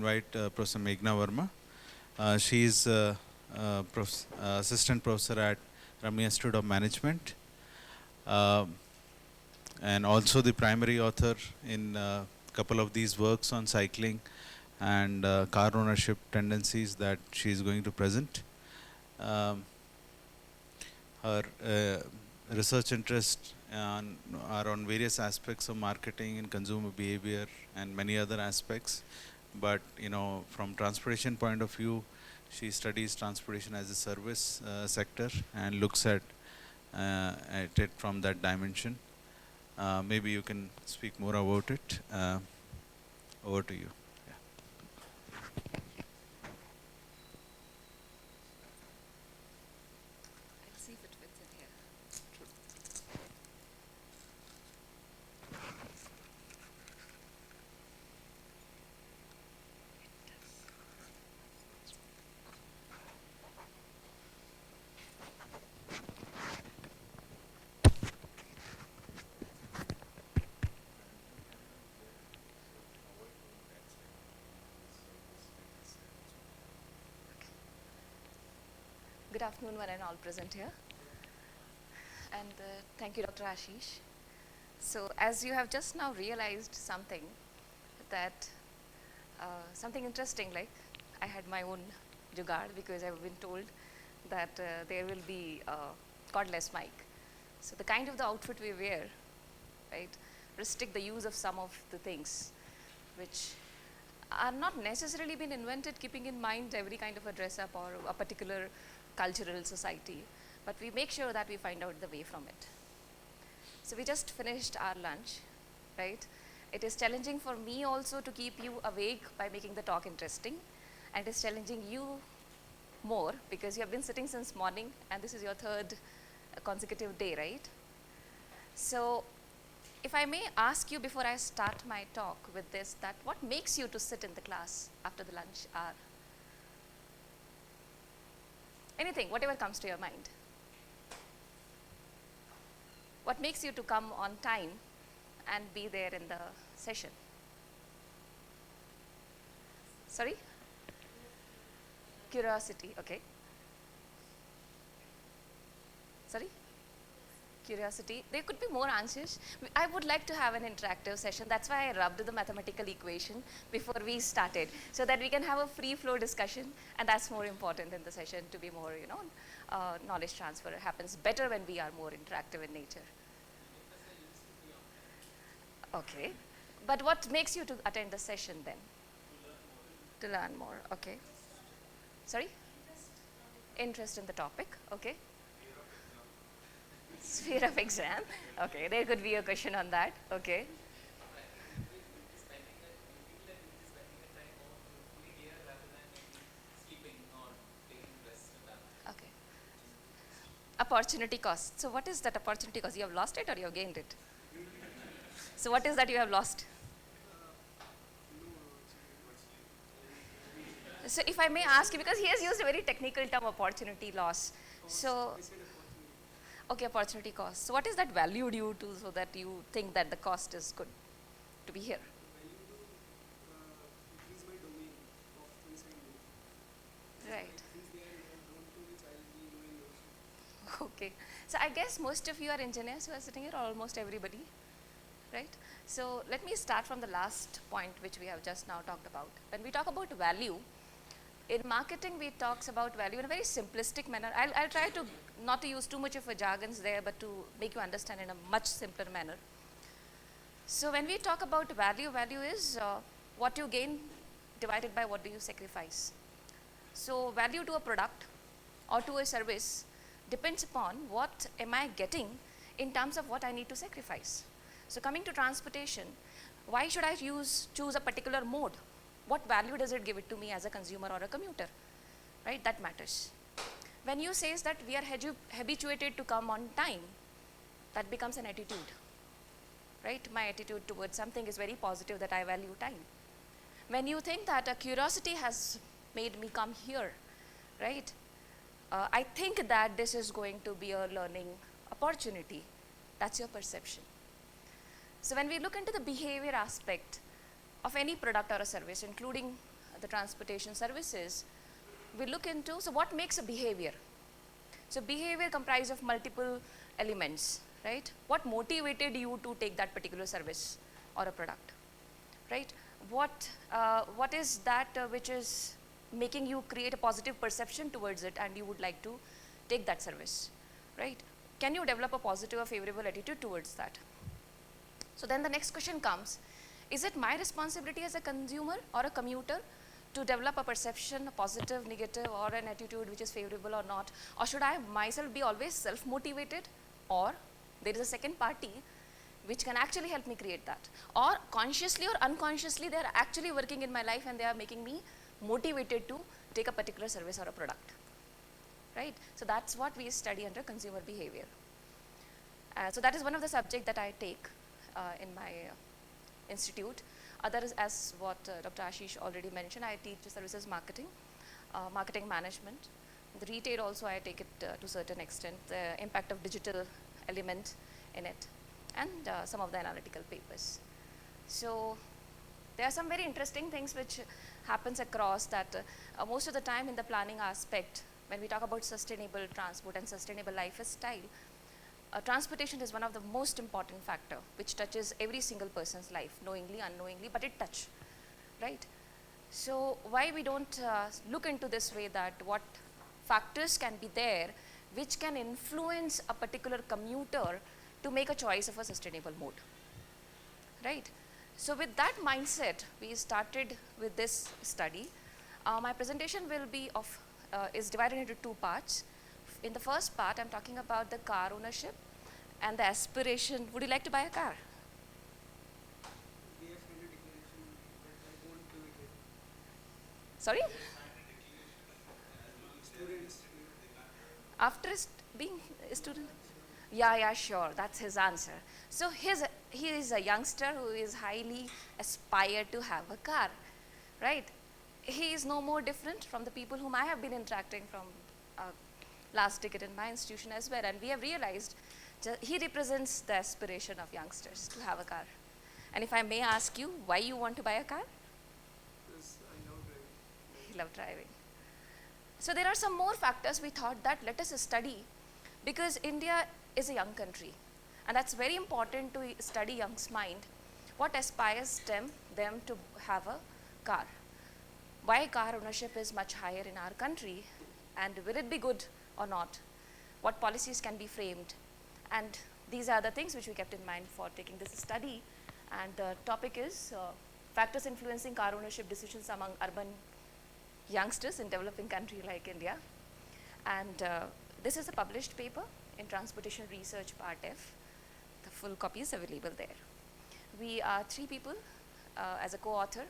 invite Professor Meghna Verma. She is assistant professor at Ramya Institute of Management, uh, and also the primary author in a couple of these works on cycling and car ownership tendencies that she is going to present. Um, her research interests are on various aspects of marketing and consumer behavior and many other aspects. But from transportation point of view, she studies transportation as a service sector and looks at it from that dimension. Maybe you can speak more about it. Over to you. I'll see if it fits in here. Good afternoon, one and all present here. And thank you, Dr. Ashish. So as you have just now realized something, that something interesting, like I had my own jugaad because I've been told that there will be cordless mic. So the kind of the outfit we wear, right, restrict the use of some of the things which are not necessarily been invented keeping in mind every kind of a dress up or a particular cultural society, but we make sure that we find out the way from it. So we just finished our lunch, right? It is challenging for me also to keep you awake by making the talk interesting, and it is challenging you more because you have been sitting since morning and this is your third consecutive day, right? So if I may ask you before I start my talk with this, that what makes you to sit in the class after the lunch hour? Anything, whatever comes to your mind. What makes you to come on time and be there in the session? Sorry? Curiosity, okay. Sorry? Curiosity. There could be more answers. I would like to have an interactive session. That's why I rubbed the mathematical equation before we started, so that we can have a free flow discussion, and that's more important in the session, to be more, knowledge transfer happens better when we are more interactive in nature. Okay. But what makes you to attend the session then? To learn more, okay. Sorry? Interest in the topic, okay. Sphere of exam. Okay, there could be a question on that. Okay. Okay. Opportunity cost. So what is that opportunity cost? You have lost it or you have gained it? So what is that you have lost? So if I may ask you, because he has used a very technical term, opportunity loss. So, okay, opportunity cost. So what is that valued you to, so that you think that the cost is good to be here? Right. Okay. So I guess most of you are engineers who are sitting here, or almost everybody, right? So let me start from the last point which we have just now talked about. When we talk about value, in marketing we talks about value in a very simplistic manner. I'll try to not to use too much of a jargons there, but to make you understand in a much simpler manner. So when we talk about value, value is what you gain divided by what do you sacrifice. So value to a product or to a service depends upon what am I getting in terms of what I need to sacrifice. So coming to transportation, why should I choose a particular mode? What value does it give it to me as a consumer or a commuter? Right, that matters. When you say that we are habituated to come on time, that becomes an attitude. Right, my attitude towards something is very positive, that I value time. When you think that a curiosity has made me come here, right, I think that this is going to be a learning opportunity. That's your perception. So when we look into the behavior aspect of any product or a service, including the transportation services, we look into, so what makes a behavior? So behavior comprises of multiple elements, right? What motivated you to take that particular service or a product, right? What is that which is making you create a positive perception towards it and you would like to take that service, right? Can you develop a positive or favorable attitude towards that? So then the next question comes, is it my responsibility as a consumer or a commuter to develop a perception, a positive, negative, or an attitude which is favorable or not? Or should I myself be always self-motivated? Or there is a second party which can actually help me create that? Or consciously or unconsciously, they are actually working in my life and they are making me motivated to take a particular service or a product, right? So that's what we study under consumer behavior. So that is one of the subjects that I take in my institute. Others, as what Dr. Ashish already mentioned, I teach services marketing, marketing management. The retail also I take it to a certain extent, the impact of digital element in it, and some of the analytical papers. So there are some very interesting things which happens across that most of the time in the planning aspect, when we talk about sustainable transport and sustainable lifestyle, transportation is one of the most important factor which touches every single person's life, knowingly, unknowingly, but it touch, right? So why we don't look into this way, that what factors can be there which can influence a particular commuter to make a choice of a sustainable mode, right? So with that mindset, we started with this study. My presentation will be is divided into two parts. In the first part, I'm talking about the car ownership and the aspiration. Would you like to buy a car? We have signed a declaration that I won't do it. Sorry? Students, After being a student? Yeah, sure, that's his answer. So he is a youngster who is highly aspired to have a car, right? He is no more different from the people whom I have been interacting from last decade in my institution as well, and we have realized he represents the aspiration of youngsters to have a car. And if I may ask you, why you want to buy a car? because I love driving. He loved driving. So there are some more factors we thought that let us study, because India is a young country, and that's very important to study young's mind. What aspires them to have a car? Why car ownership is much higher in our country, and will it be good or not? What policies can be framed? And these are the things which we kept in mind for taking this study. And the topic is factors influencing car ownership decisions among urban youngsters in developing country like India. And this is a published paper in Transportation Research Part F. The full copy is available there. We are three people as a co-author,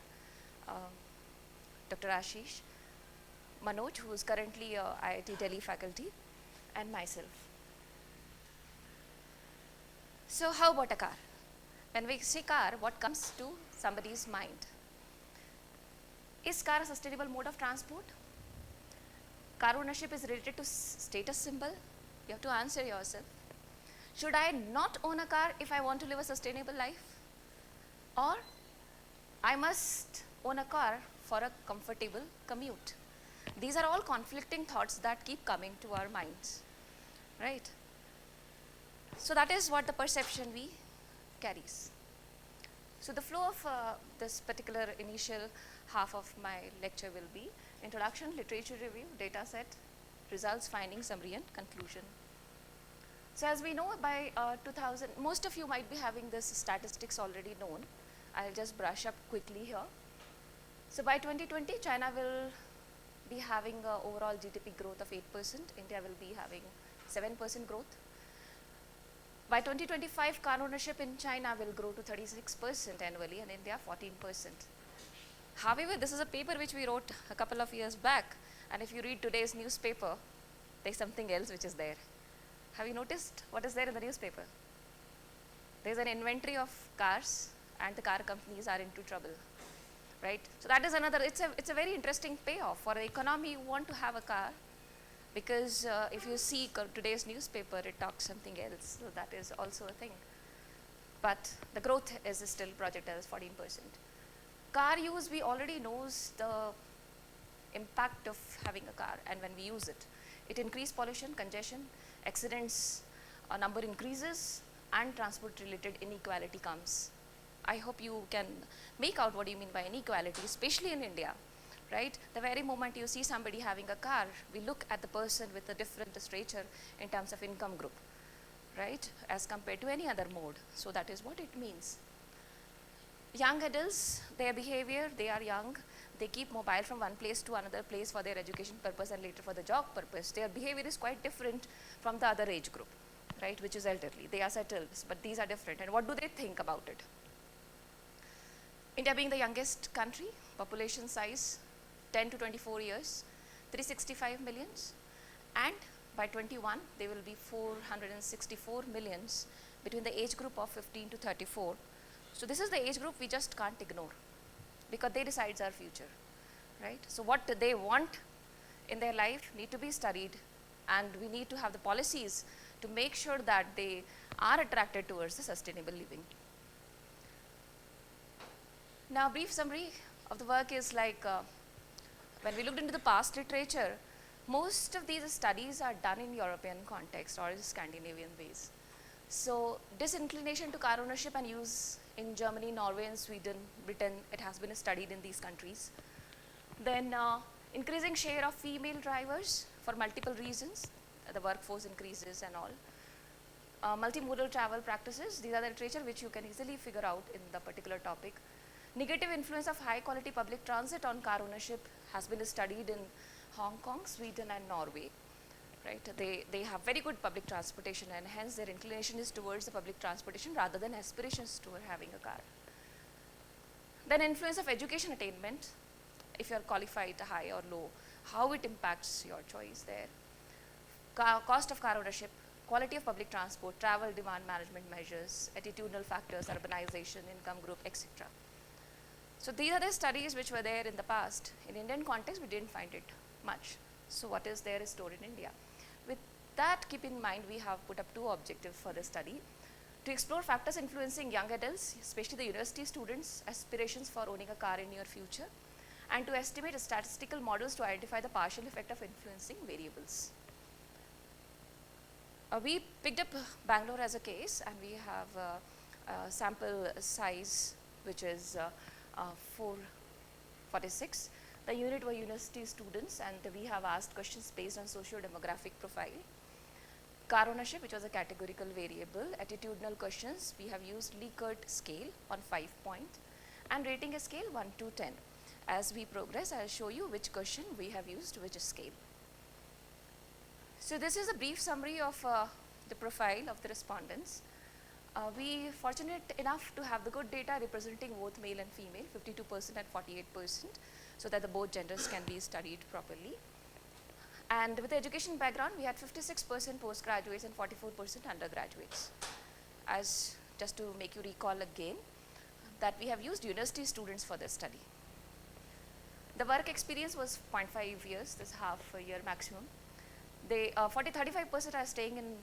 Dr. Ashish, Manoj, who is currently IIT Delhi faculty, and myself. So how about a car? When we say car, what comes to somebody's mind? Is car a sustainable mode of transport? Car ownership is related to status symbol. You have to answer yourself. Should I not own a car if I want to live a sustainable life? Or I must own a car for a comfortable commute? These are all conflicting thoughts that keep coming to our minds, right? So that is what the perception we carries. So the flow of this particular initial half of my lecture will be introduction, literature review, data set, results, findings, summary, and conclusion. So as we know, by 2000, most of you might be having this statistics already known. I'll just brush up quickly here. So by 2020, China will be having an overall GDP growth of 8%. India will be having 7% growth. By 2025, car ownership in China will grow to 36% annually, and India 14%. However, this is a paper which we wrote a couple of years back, and if you read today's newspaper, there's something else which is there. Have you noticed what is there in the newspaper? There's an inventory of cars, and the car companies are into trouble, right? So that is another, it's a very interesting payoff. For the economy, you want to have a car, because if you see today's newspaper, it talks something else, so that is also a thing. But the growth is still projected as 14%. car use, we already knows the impact of having a car and when we use it. It increases pollution, congestion, accidents, number increases, and transport related inequality comes. I hope you can make out what you mean by inequality, especially in India, right? The very moment you see somebody having a car, we look at the person with a different stature in terms of income group, right, as compared to any other mode. So that is what it means. Young adults, their behavior, they are young, they keep mobile from one place to another place for their education purpose and later for the job purpose. Their behavior is quite different from the other age group, right, which is elderly. They are settled, but these are different. And what do they think about it? India being the youngest country, population size 10 to 24 years, 365 millions, and by 21, there will be 464 millions between the age group of 15 to 34. So this is the age group we just can't ignore because they decide our future, right? So what they want in their life need to be studied, and we need to have the policies to make sure that they are attracted towards the sustainable living. Now, brief summary of the work is like, when we looked into the past literature, most of these studies are done in European context or Scandinavian ways. So disinclination to car ownership and use in Germany, Norway and Sweden, Britain, it has been studied in these countries. Then increasing share of female drivers for multiple reasons, the workforce increases and all. Multimodal travel practices, these are the literature which you can easily figure out in the particular topic. Negative influence of high quality public transit on car ownership has been studied in Hong Kong, Sweden and Norway. Right? They have very good public transportation and hence their inclination is towards the public transportation rather than aspirations toward having a car. Then influence of education attainment, if you are qualified high or low, how it impacts your choice there. Cost of car ownership, quality of public transport, travel demand management measures, attitudinal factors, urbanization, income group, etc. So these are the studies which were there in the past. In Indian context, we didn't find it much. So what is there is stored in India. With that keep in mind, we have put up two objectives for the study. To explore factors influencing young adults, especially the university students, aspirations for owning a car in near future, and to estimate statistical models to identify the partial effect of influencing variables. We picked up Bangalore as a case, and we have a sample size which is 446. The unit were university students, and we have asked questions based on socio-demographic profile. Car ownership, which was a categorical variable. Attitudinal questions, we have used Likert scale on 5 point, and rating a scale 1 to 10. As we progress, I will show you which question we have used which scale. So this is a brief summary of the profile of the respondents. We fortunate enough to have the good data representing both male and female, 52% and 48%, so that the both genders can be studied properly. And with the education background, we had 56% postgraduates and 44% undergraduates. As just to make you recall again, that we have used university students for this study. The work experience was 0.5 years, this half a year maximum. They 35% are staying in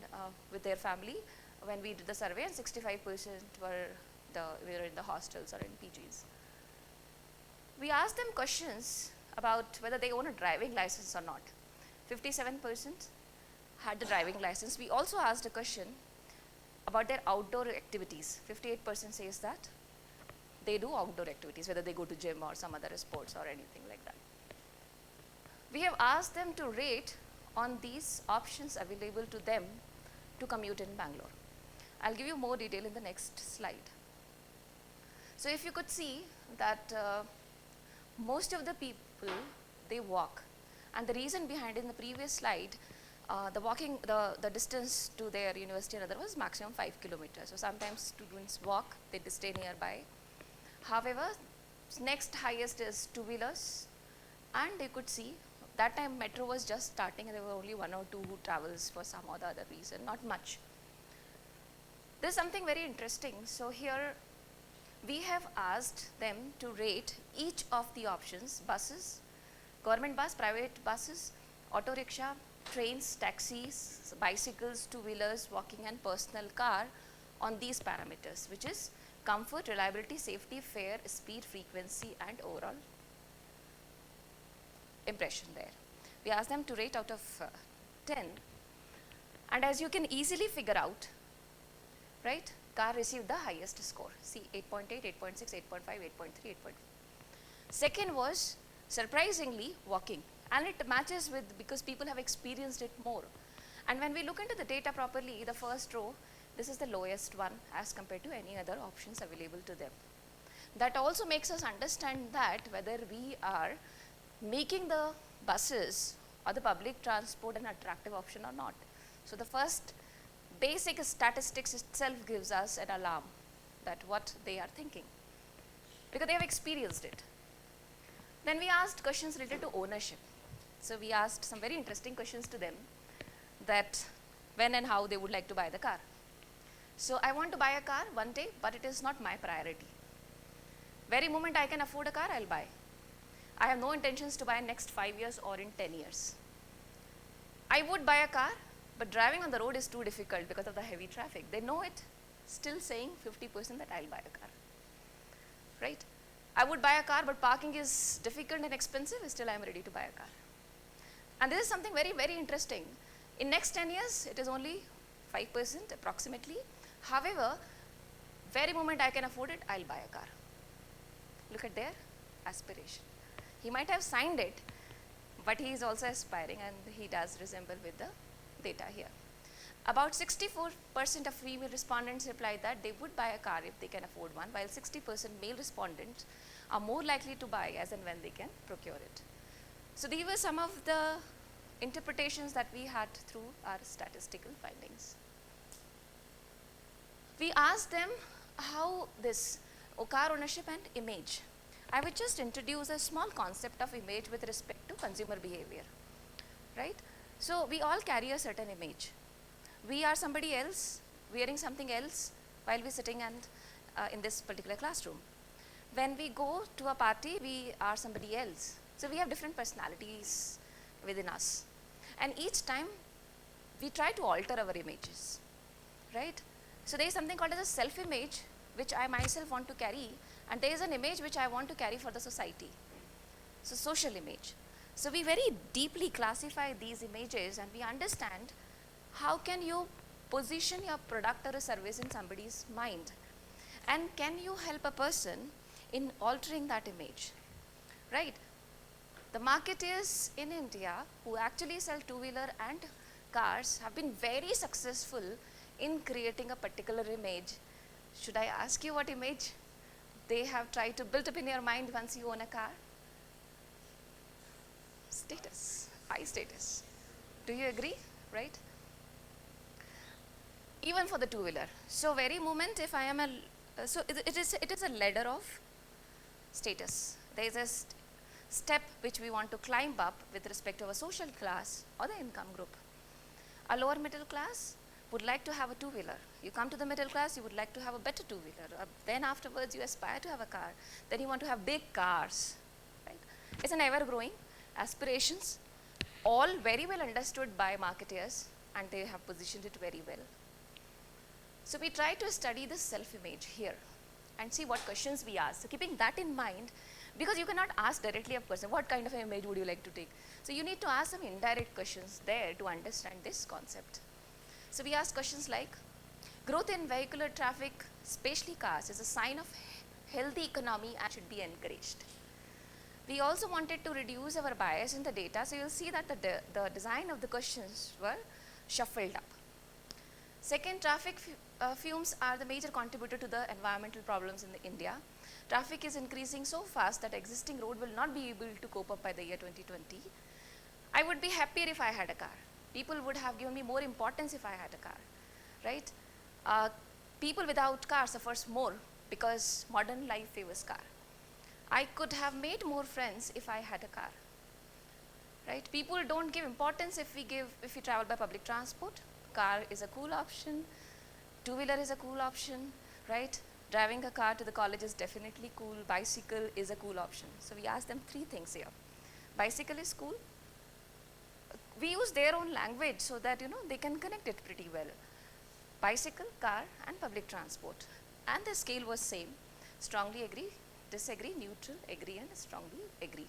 with their family when we did the survey, and 65% were in the hostels or in PGs. We asked them questions about whether they own a driving license or not. 57% had the driving license. We also asked a question about their outdoor activities. 58% says that they do outdoor activities, whether they go to gym or some other sports or anything like that. We have asked them to rate on these options available to them to commute in Bangalore. I'll give you more detail in the next slide. So if you could see that most of the people, they walk. And the reason behind in the previous slide, the distance to their university and other was maximum 5 kilometers. So sometimes students walk, they stay nearby. However, next highest is two-wheelers, and you could see that time metro was just starting and there were only 1 or 2 who travels for some or the other reason, not much. There's something very interesting. So here we have asked them to rate each of the options: buses, government bus, private buses, auto rickshaw, trains, taxis, bicycles, two-wheelers, walking and personal car on these parameters, which is comfort, reliability, safety, fare, speed, frequency, and overall impression there. We asked them to rate out of 10. And as you can easily figure out, right, car received the highest score. See, 8.8, 8.6, 8.5, 8.3, 8.4. Second was surprisingly walking, and it matches with, because people have experienced it more. And when we look into the data properly, the first row, this is the lowest one as compared to any other options available to them. That also makes us understand that whether we are making the buses or the public transport an attractive option or not. So the first basic statistics itself gives us an alarm that what they are thinking, because they have experienced it. Then we asked questions related to ownership. So we asked some very interesting questions to them, that when and how they would like to buy the car. So I want to buy a car one day, but it is not my priority. Very moment I can afford a car, I'll buy. I have no intentions to buy in next 5 years or in 10 years. I would buy a car, but driving on the road is too difficult because of the heavy traffic. They know it, still saying 50% that I'll buy a car, right? I would buy a car, but parking is difficult and expensive, still I'm ready to buy a car. And this is something very, very interesting. In next 10 years, it is only 5% approximately. However, very moment I can afford it, I'll buy a car. Look at their aspiration. He might have signed it, but he is also aspiring, and he does resemble with the data here. About 64% of female respondents replied that they would buy a car if they can afford one, while 60% male respondents are more likely to buy as and when they can procure it. So these were some of the interpretations that we had through our statistical findings. We asked them how this car ownership and image. I will just introduce a small concept of image with respect to consumer behavior, right? So we all carry a certain image. We are somebody else, wearing something else while we're sitting and in this particular classroom. When we go to a party, we are somebody else. So we have different personalities within us. And each time we try to alter our images, right? So there is something called as a self-image, which I myself want to carry, and there is an image which I want to carry for the society. So social image. So we very deeply classify these images, and we understand how can you position your product or a service in somebody's mind, and can you help a person in altering that image, right? The marketeers in India who actually sell two-wheeler and cars have been very successful in creating a particular image. Should I ask you what image they have tried to build up in your mind once you own a car? Status, high status. Do you agree, right? Even for the two-wheeler. So very moment if I am a, so it is a ladder of status. There is a step which we want to climb up with respect to our social class or the income group. A lower middle class would like to have a two-wheeler. You come to the middle class, you would like to have a better two-wheeler. Then afterwards you aspire to have a car. Then you want to have big cars, right? It's an ever-growing aspirations, all very well understood by marketeers, and they have positioned it very well. So we try to study the self-image here and see what questions we ask. So keeping that in mind, because you cannot ask directly a person, what kind of image would you like to take? So you need to ask some indirect questions there to understand this concept. So we ask questions like, growth in vehicular traffic, especially cars, is a sign of healthy economy and should be encouraged. We also wanted to reduce our bias in the data, so you'll see that the design of the questions were shuffled up. Second, traffic fumes are the major contributor to the environmental problems in India. Traffic is increasing so fast that existing road will not be able to cope up by the year 2020. I would be happier if I had a car. People would have given me more importance if I had a car, right? People without car suffers more because modern life favors car. I could have made more friends if I had a car, right? People don't give importance if we travel by public transport. Car is a cool option, two-wheeler is a cool option, right? Driving a car to the college is definitely cool, bicycle is a cool option. So we asked them three things here. Bicycle is cool. We use their own language so that, they can connect it pretty well. Bicycle, car, and public transport. And the scale was same, strongly agree, disagree, neutral, agree, and strongly agree.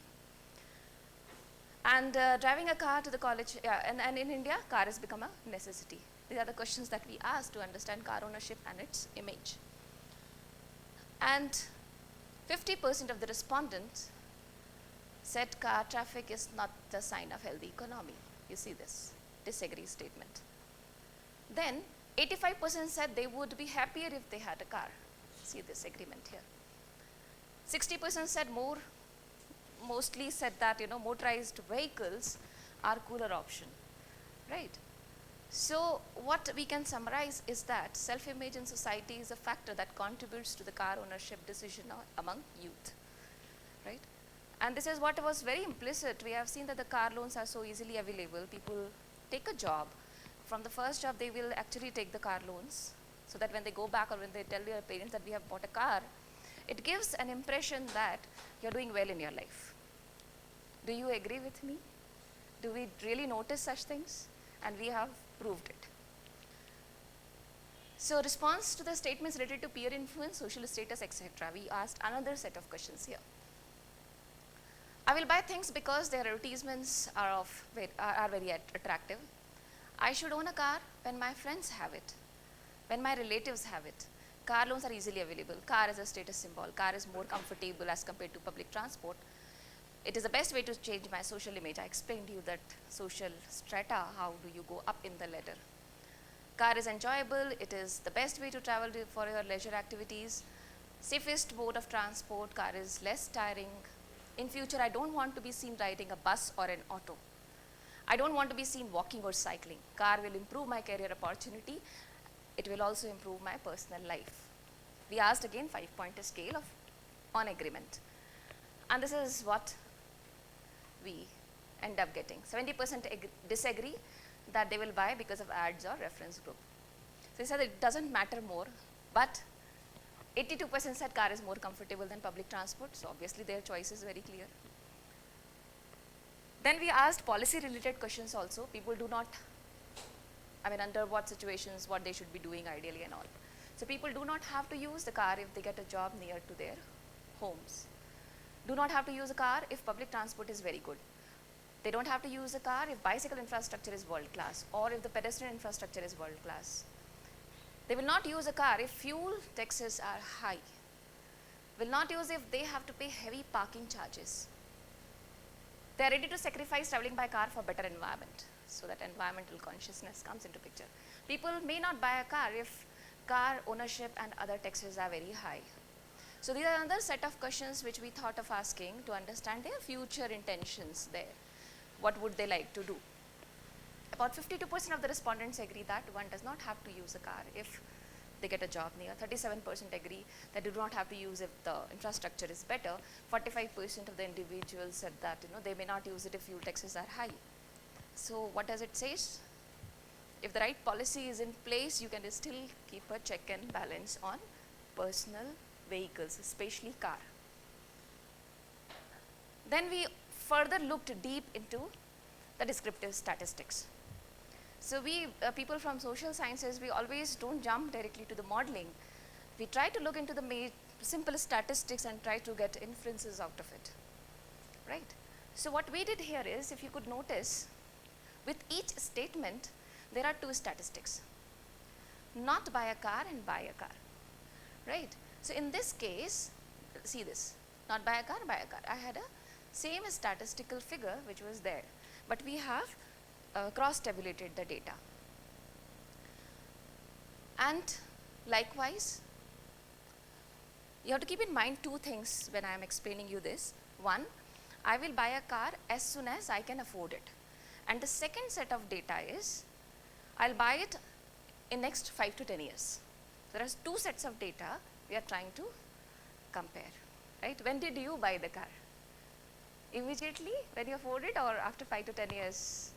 And driving a car to the college, and in India, car has become a necessity. These are the questions that we asked to understand car ownership and its image. And 50% of the respondents said car traffic is not the sign of healthy economy. You see this disagree statement. Then 85% said they would be happier if they had a car. See this agreement here. 60% said mostly said that motorized vehicles are cooler option, right? So what we can summarize is that self-image in society is a factor that contributes to the car ownership decision among youth, right? And this is what was very implicit. We have seen that the car loans are so easily available. People take a job. From the first job, they will actually take the car loans, so that when they go back or when they tell their parents that we have bought a car, it gives an impression that you're doing well in your life. Do you agree with me? Do we really notice such things? And we have proved it. So response to the statements related to peer influence, social status, etc., we asked another set of questions here. I will buy things because their advertisements are very attractive. I should own a car when my friends have it, when my relatives have it. Car loans are easily available. Car is a status symbol. Car is more comfortable as compared to public transport. It is the best way to change my social image. I explained to you that social strata, how do you go up in the ladder. Car is enjoyable. It is the best way to travel for your leisure activities. Safest mode of transport. Car is less tiring. In future, I don't want to be seen riding a bus or an auto. I don't want to be seen walking or cycling. Car will improve my career opportunity. It will also improve my personal life. We asked again 5-point scale on agreement. And this is what we end up getting. 70% disagree that they will buy because of ads or reference group. So they said it doesn't matter more, but 82% said car is more comfortable than public transport, so obviously their choice is very clear. Then we asked policy related questions also. People do not, under what situations, what they should be doing ideally and all. So people do not have to use the car if they get a job near to their homes. Do not have to use a car if public transport is very good. They don't have to use a car if bicycle infrastructure is world class or if the pedestrian infrastructure is world class. They will not use a car if fuel taxes are high. Will not use if they have to pay heavy parking charges. They are ready to sacrifice traveling by car for better environment, so that environmental consciousness comes into picture. People may not buy a car if car ownership and other taxes are very high. So these are another set of questions which we thought of asking to understand their future intentions there. What would they like to do? About 52% of the respondents agree that one does not have to use a car if they get a job near. 37% agree that they do not have to use if the infrastructure is better. 45% of the individuals said that they may not use it if fuel taxes are high. So what does it say? If the right policy is in place, you can still keep a check and balance on personal vehicles, especially car. Then we further looked deep into the descriptive statistics. So we, people from social sciences, we always don't jump directly to the modeling. We try to look into the simple statistics and try to get inferences out of it, right? So what we did here is, if you could notice, with each statement, there are two statistics. Not buy a car and buy a car, right? So in this case, see this, not buy a car, buy a car. I had a same statistical figure which was there, but we have cross-tabulated the data. And likewise, you have to keep in mind two things when I am explaining you this. One, I will buy a car as soon as I can afford it. And the second set of data is, I'll buy it in next 5 to 10 years. There are two sets of data we are trying to compare, right? When did you buy the car? Immediately when you afford it, or after 5 to 10 years?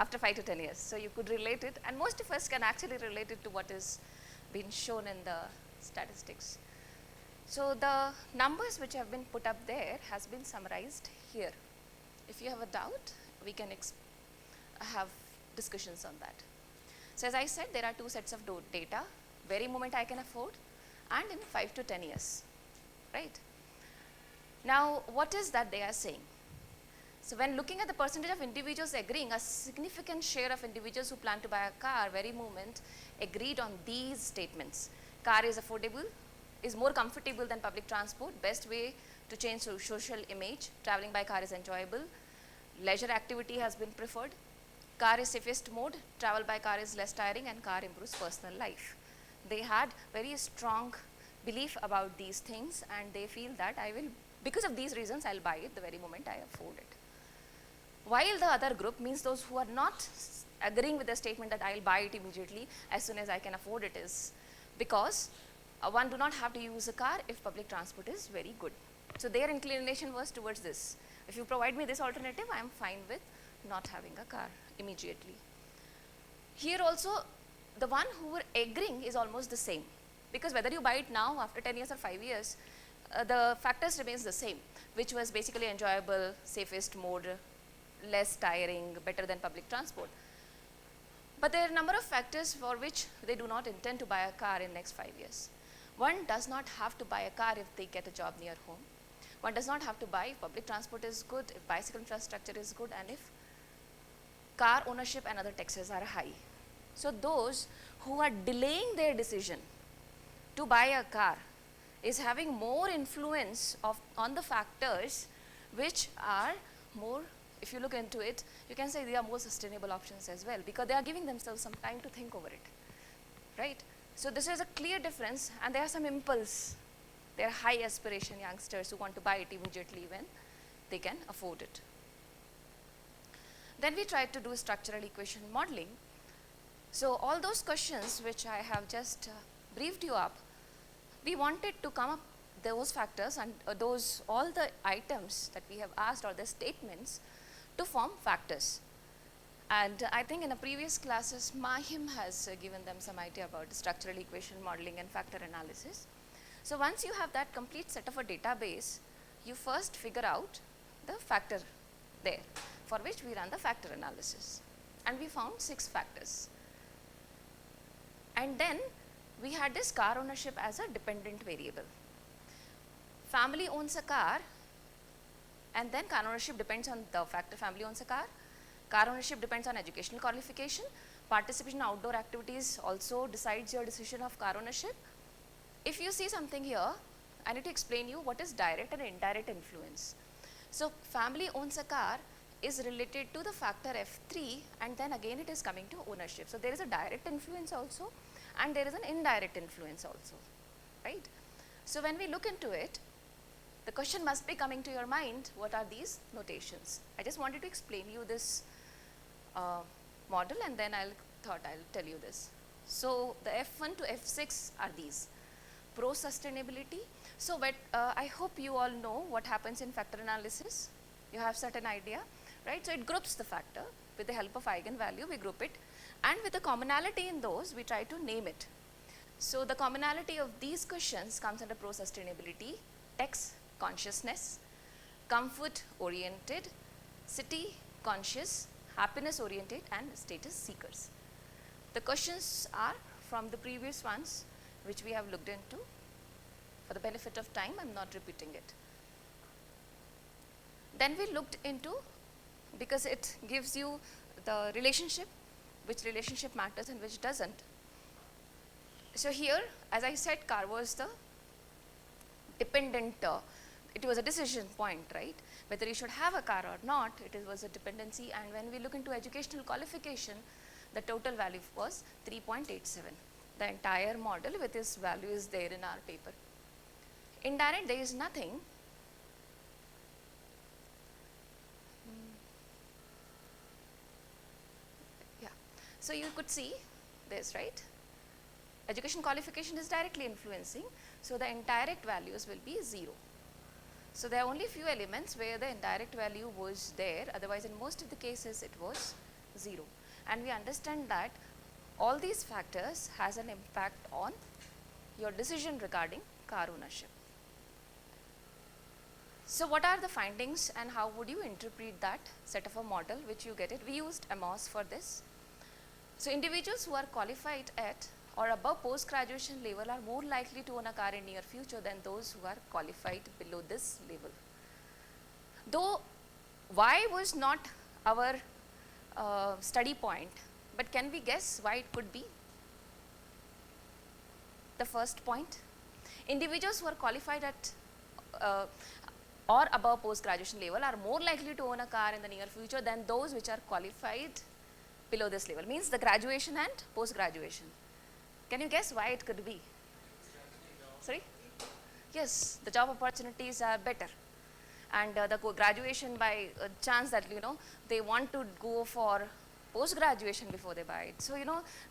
After 5 to 10 years. So you could relate it, and most of us can actually relate it to what is being shown in the statistics. So the numbers which have been put up there has been summarized here. If you have a doubt, we can have discussions on that. So as I said, there are two sets of data. Very moment I can afford, and in 5 to 10 years, right? Now, what is that they are saying? So when looking at the percentage of individuals agreeing, a significant share of individuals who plan to buy a car very moment agreed on these statements. Car is affordable, is more comfortable than public transport, best way to change social image, traveling by car is enjoyable, leisure activity has been preferred, car is safest mode, travel by car is less tiring, and car improves personal life. They had very strong belief about these things, and they feel that because of these reasons, I'll buy it the very moment I afford it. While the other group, means those who are not agreeing with the statement that I'll buy it immediately as soon as I can afford it, is because one do not have to use a car if public transport is very good. So their inclination was towards this. If you provide me this alternative, I am fine with not having a car immediately. Here also, the one who were agreeing is almost the same, because whether you buy it now, after 10 years or 5 years, the factors remains the same, which was basically enjoyable, safest mode, less tiring, better than public transport. But there are a number of factors for which they do not intend to buy a car in next 5 years. One does not have to buy a car if they get a job near home. One does not have to buy if public transport is good, if bicycle infrastructure is good, and if car ownership and other taxes are high. So those who are delaying their decision to buy a car is having more influence on the factors which are more, if you look into it, you can say they are more sustainable options as well, because they are giving themselves some time to think over it, right? So this is a clear difference, and there are some impulse. There are high aspiration youngsters who want to buy it immediately when they can afford it. Then we tried to do structural equation modeling. So all those questions which I have just briefed you up, we wanted to come up those factors and all the items that we have asked, or the statements, to form factors. And I think in a previous classes, Mahim has given them some idea about structural equation modeling and factor analysis. So once you have that complete set of a database, you first figure out the factor there, for which we run the factor analysis. And we found 6 factors. And then we had this car ownership as a dependent variable. Family owns a car, and then car ownership depends on the factor family owns a car. Car ownership depends on educational qualification. Participation in outdoor activities also decides your decision of car ownership. If you see something here, I need to explain you what is direct and indirect influence. So family owns a car is related to the factor F3, and then again it is coming to ownership. So there is a direct influence also, and there is an indirect influence also, right? So when we look into it, the question must be coming to your mind, what are these notations? I just wanted to explain you this model, and then thought I'll tell you this. So the F1 to F6 are these. Pro sustainability. So I hope you all know what happens in factor analysis. You have certain idea, right? So it groups the factor with the help of eigenvalue, we group it, and with the commonality in those, we try to name it. So the commonality of these questions comes under pro sustainability: tax consciousness, comfort oriented, city conscious, happiness oriented, and status seekers. The questions are from the previous ones which we have looked into. For the benefit of time, I am not repeating it. Then we looked into, because it gives you the relationship, which relationship matters and which doesn't. So here, as I said, car was the dependent, it was a decision point, right? Whether you should have a car or not, it was a dependency. And when we look into educational qualification, the total value was 3.87. The entire model with its value is there in our paper. Indirect, there is nothing. Yeah, so you could see this, right? Education qualification is directly influencing, so the indirect values will be 0. So there are only few elements where the indirect value was there, otherwise in most of the cases it was 0. And we understand that all these factors has an impact on your decision regarding car ownership. So what are the findings and how would you interpret that set of a model which you get it? We used Amos for this. So individuals who are qualified at or above post-graduation level are more likely to own a car in near future than those who are qualified below this level. Though why was not our study point, but can we guess why it could be? The first point, individuals who are qualified at or above post-graduation level are more likely to own a car in the near future than those which are qualified below this level, means the graduation and post-graduation. Can you guess why it could be? Sorry? Yes, the job opportunities are better, and the graduation by chance that they want to go for post-graduation before they buy it. So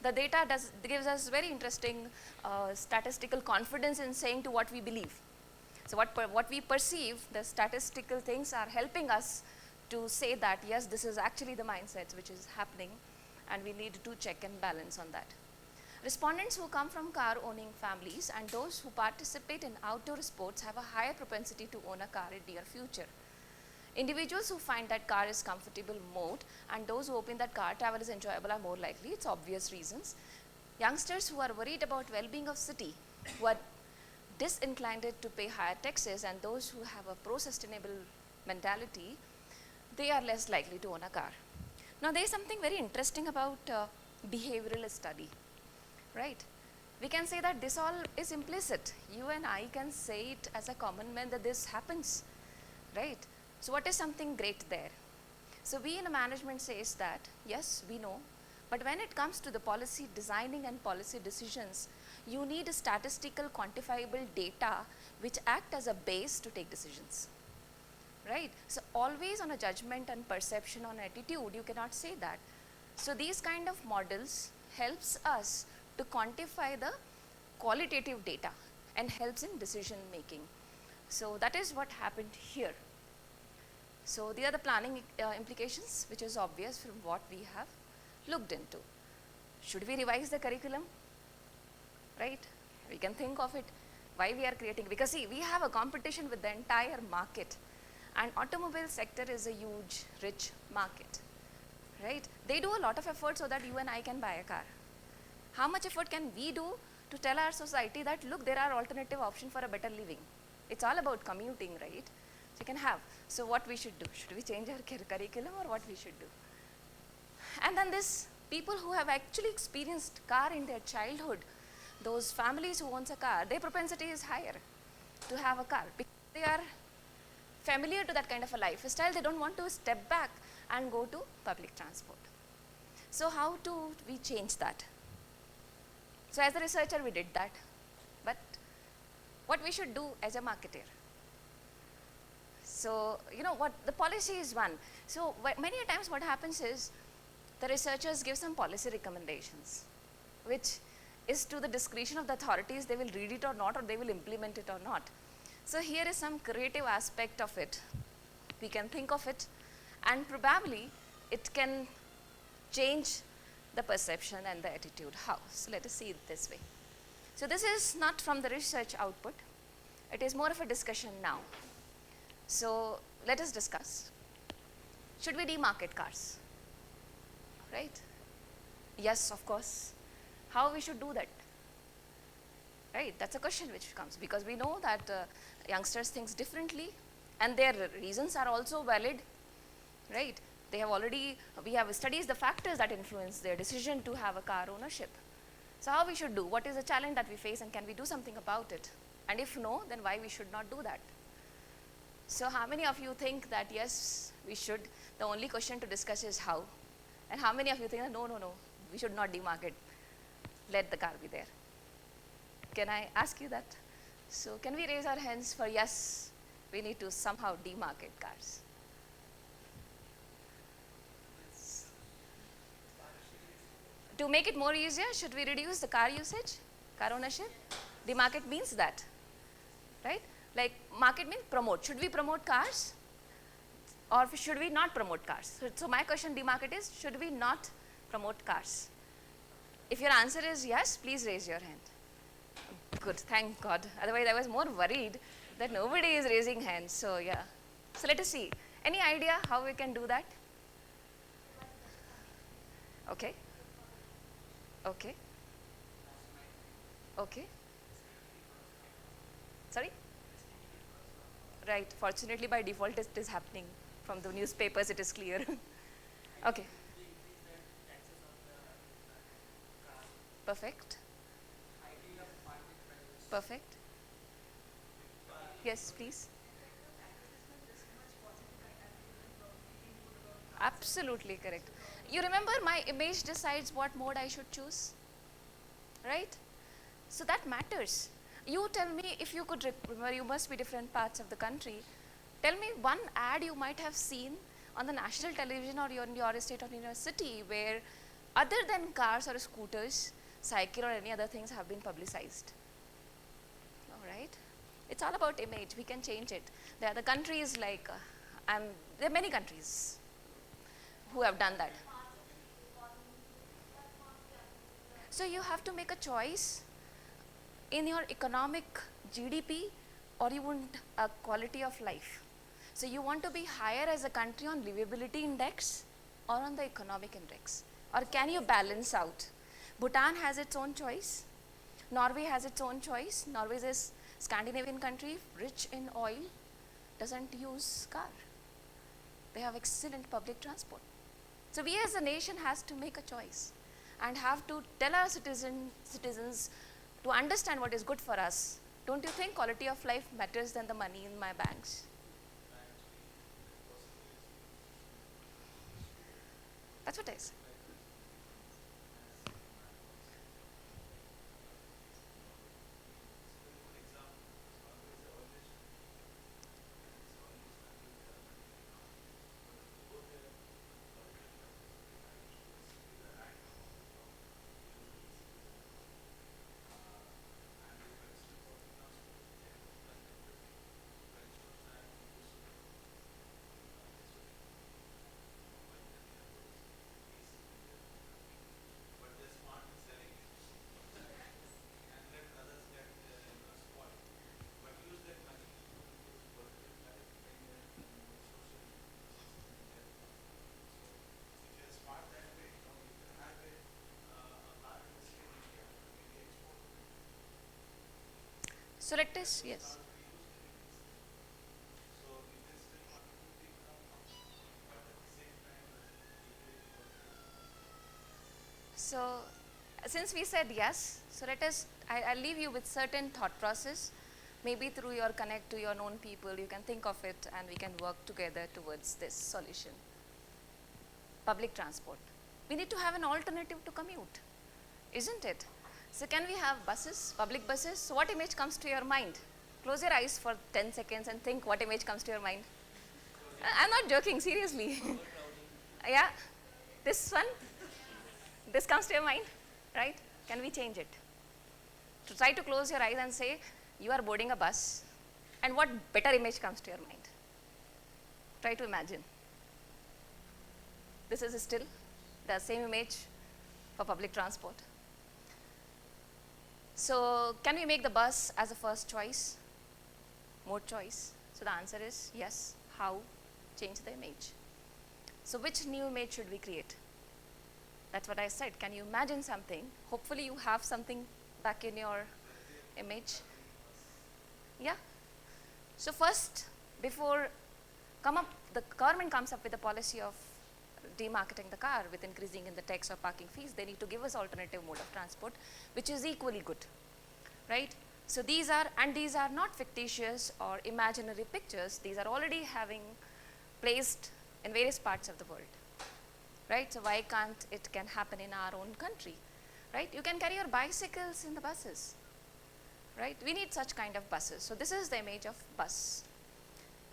the data gives us very interesting statistical confidence in saying to what we believe. So what we perceive, the statistical things are helping us to say that yes, this is actually the mindset which is happening, and we need to check and balance on that. Respondents who come from car owning families and those who participate in outdoor sports have a higher propensity to own a car in near future. Individuals who find that car is comfortable mode and those who opine that car travel is enjoyable are more likely. It's obvious reasons. Youngsters who are worried about well-being of city, who are disinclined to pay higher taxes, and those who have a pro-sustainable mentality, they are less likely to own a car. Now there is something very interesting about behavioral study, right? We can say that this all is implicit. You and I can say it as a common man that this happens, right? So what is something great there? So we in a management says that, yes, we know, but when it comes to the policy designing and policy decisions, you need a statistical quantifiable data which act as a base to take decisions, right? So always on a judgment and perception on attitude, you cannot say that. So these kind of models helps us to quantify the qualitative data and helps in decision making. So that is what happened here. So these are the planning implications, which is obvious from what we have looked into. Should we revise the curriculum? Right? We can think of it, why we are creating, because see, we have a competition with the entire market, and automobile sector is a huge, rich market, right? They do a lot of effort so that you and I can buy a car. How much effort can we do to tell our society that, look, there are alternative options for a better living? It's all about commuting, right? So you can have. So what we should do? Should we change our curriculum, or what we should do? And then this, people who have actually experienced car in their childhood, those families who owns a car, their propensity is higher to have a car because they are familiar to that kind of a lifestyle. They don't want to step back and go to public transport. So how do we change that? So as a researcher, we did that. But what we should do as a marketer? So, what the policy is one. So many times what happens is the researchers give some policy recommendations, which is to the discretion of the authorities. They will read it or not, or they will implement it or not. So here is some creative aspect of it. We can think of it, and probably it can change the perception and the attitude. How? So let us see it this way. So this is not from the research output. It is more of a discussion now. So let us discuss. Should we demarket cars? Right? Yes, of course. How we should do that? Right? That's a question which comes, because we know that youngsters think differently, and their reasons are also valid, right? They have already, we have studied the factors that influence their decision to have a car ownership. So how we should do? What is the challenge that we face, and can we do something about it? And if no, then why we should not do that? So how many of you think that yes, we should? The only question to discuss is how. And how many of you think that no, we should not demarket, let the car be there? Can I ask you that? So can we raise our hands for yes, we need to somehow demarket cars? To make it more easier, should we reduce the car usage, car ownership? Demarket means that, right? Like market means promote. Should we promote cars, or should we not promote cars? So my question, demarket, is should we not promote cars? If your answer is yes, please raise your hand. Good, thank God. Otherwise I was more worried that nobody is raising hands. So yeah. So let us see. Any idea how we can do that? Okay. Okay. Okay. Sorry? Right. Fortunately, by default, it is happening. From the newspapers, it is clear. Okay. Perfect. Perfect. Yes, please. Absolutely correct. You remember my image decides what mode I should choose, right? So that matters. You tell me if you could remember, you must be different parts of the country. Tell me one ad you might have seen on the national television or in your state or in your city where other than cars or scooters, cycle or any other things have been publicized. All right. It's all about image. We can change it. There are the countries like, there are many countries who have done that. So you have to make a choice in your economic GDP or you want a quality of life. So you want to be higher as a country on livability index or on the economic index, or can you balance out? Bhutan has its own choice. Norway has its own choice. Norway is a Scandinavian country rich in oil, doesn't use car. They have excellent public transport. So we as a nation has to make a choice and have to tell our citizens to understand what is good for us. Don't you think quality of life matters than the money in my banks? That's what I say. So let us, yes. So since we said yes, so let us, I'll leave you with certain thought process. Maybe through your connect to your known people, you can think of it and we can work together towards this solution. Public transport. We need to have an alternative to commute, isn't it? So can we have buses, public buses? So what image comes to your mind? Close your eyes for 10 seconds and think what image comes to your mind. I'm not joking, seriously. Yeah, this one, this comes to your mind, right? Can we change it? To try to close your eyes and say, you are boarding a bus, and what better image comes to your mind? Try to imagine. This is still the same image for public transport. So can we make the bus as a first choice, mode choice? So the answer is yes. How? Change the image. So which new image should we create? That's what I said. Can you imagine something? Hopefully you have something back in your image. Yeah. So first, before the government comes up with a policy of demarketing the car with increasing in the tax or parking fees, they need to give us alternative mode of transport, which is equally good, right? So these are not fictitious or imaginary pictures. These are already having placed in various parts of the world, right? So why can't it can happen in our own country, right? You can carry your bicycles in the buses, right? We need such kind of buses. So this is the image of bus.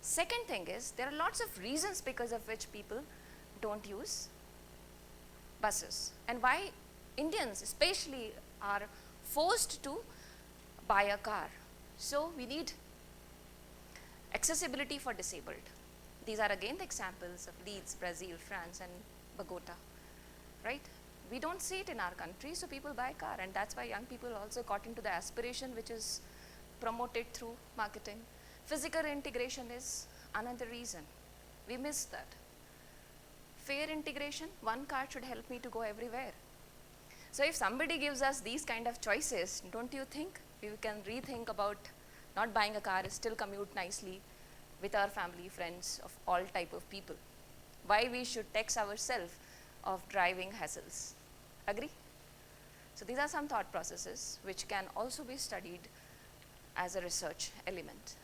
Second thing is, there are lots of reasons because of which people don't use buses, and why Indians especially are forced to buy a car. So we need accessibility for disabled. These are again the examples of Leeds, Brazil, France and Bogota, right? We don't see it in our country, so people buy a car, and that's why young people also got into the aspiration which is promoted through marketing. Physical integration is another reason. We miss that. Fare integration, one car should help me to go everywhere. So if somebody gives us these kind of choices, don't you think we can rethink about not buying a car, still commute nicely with our family, friends, of all type of people? Why we should tax ourselves of driving hassles? Agree? So these are some thought processes which can also be studied as a research element.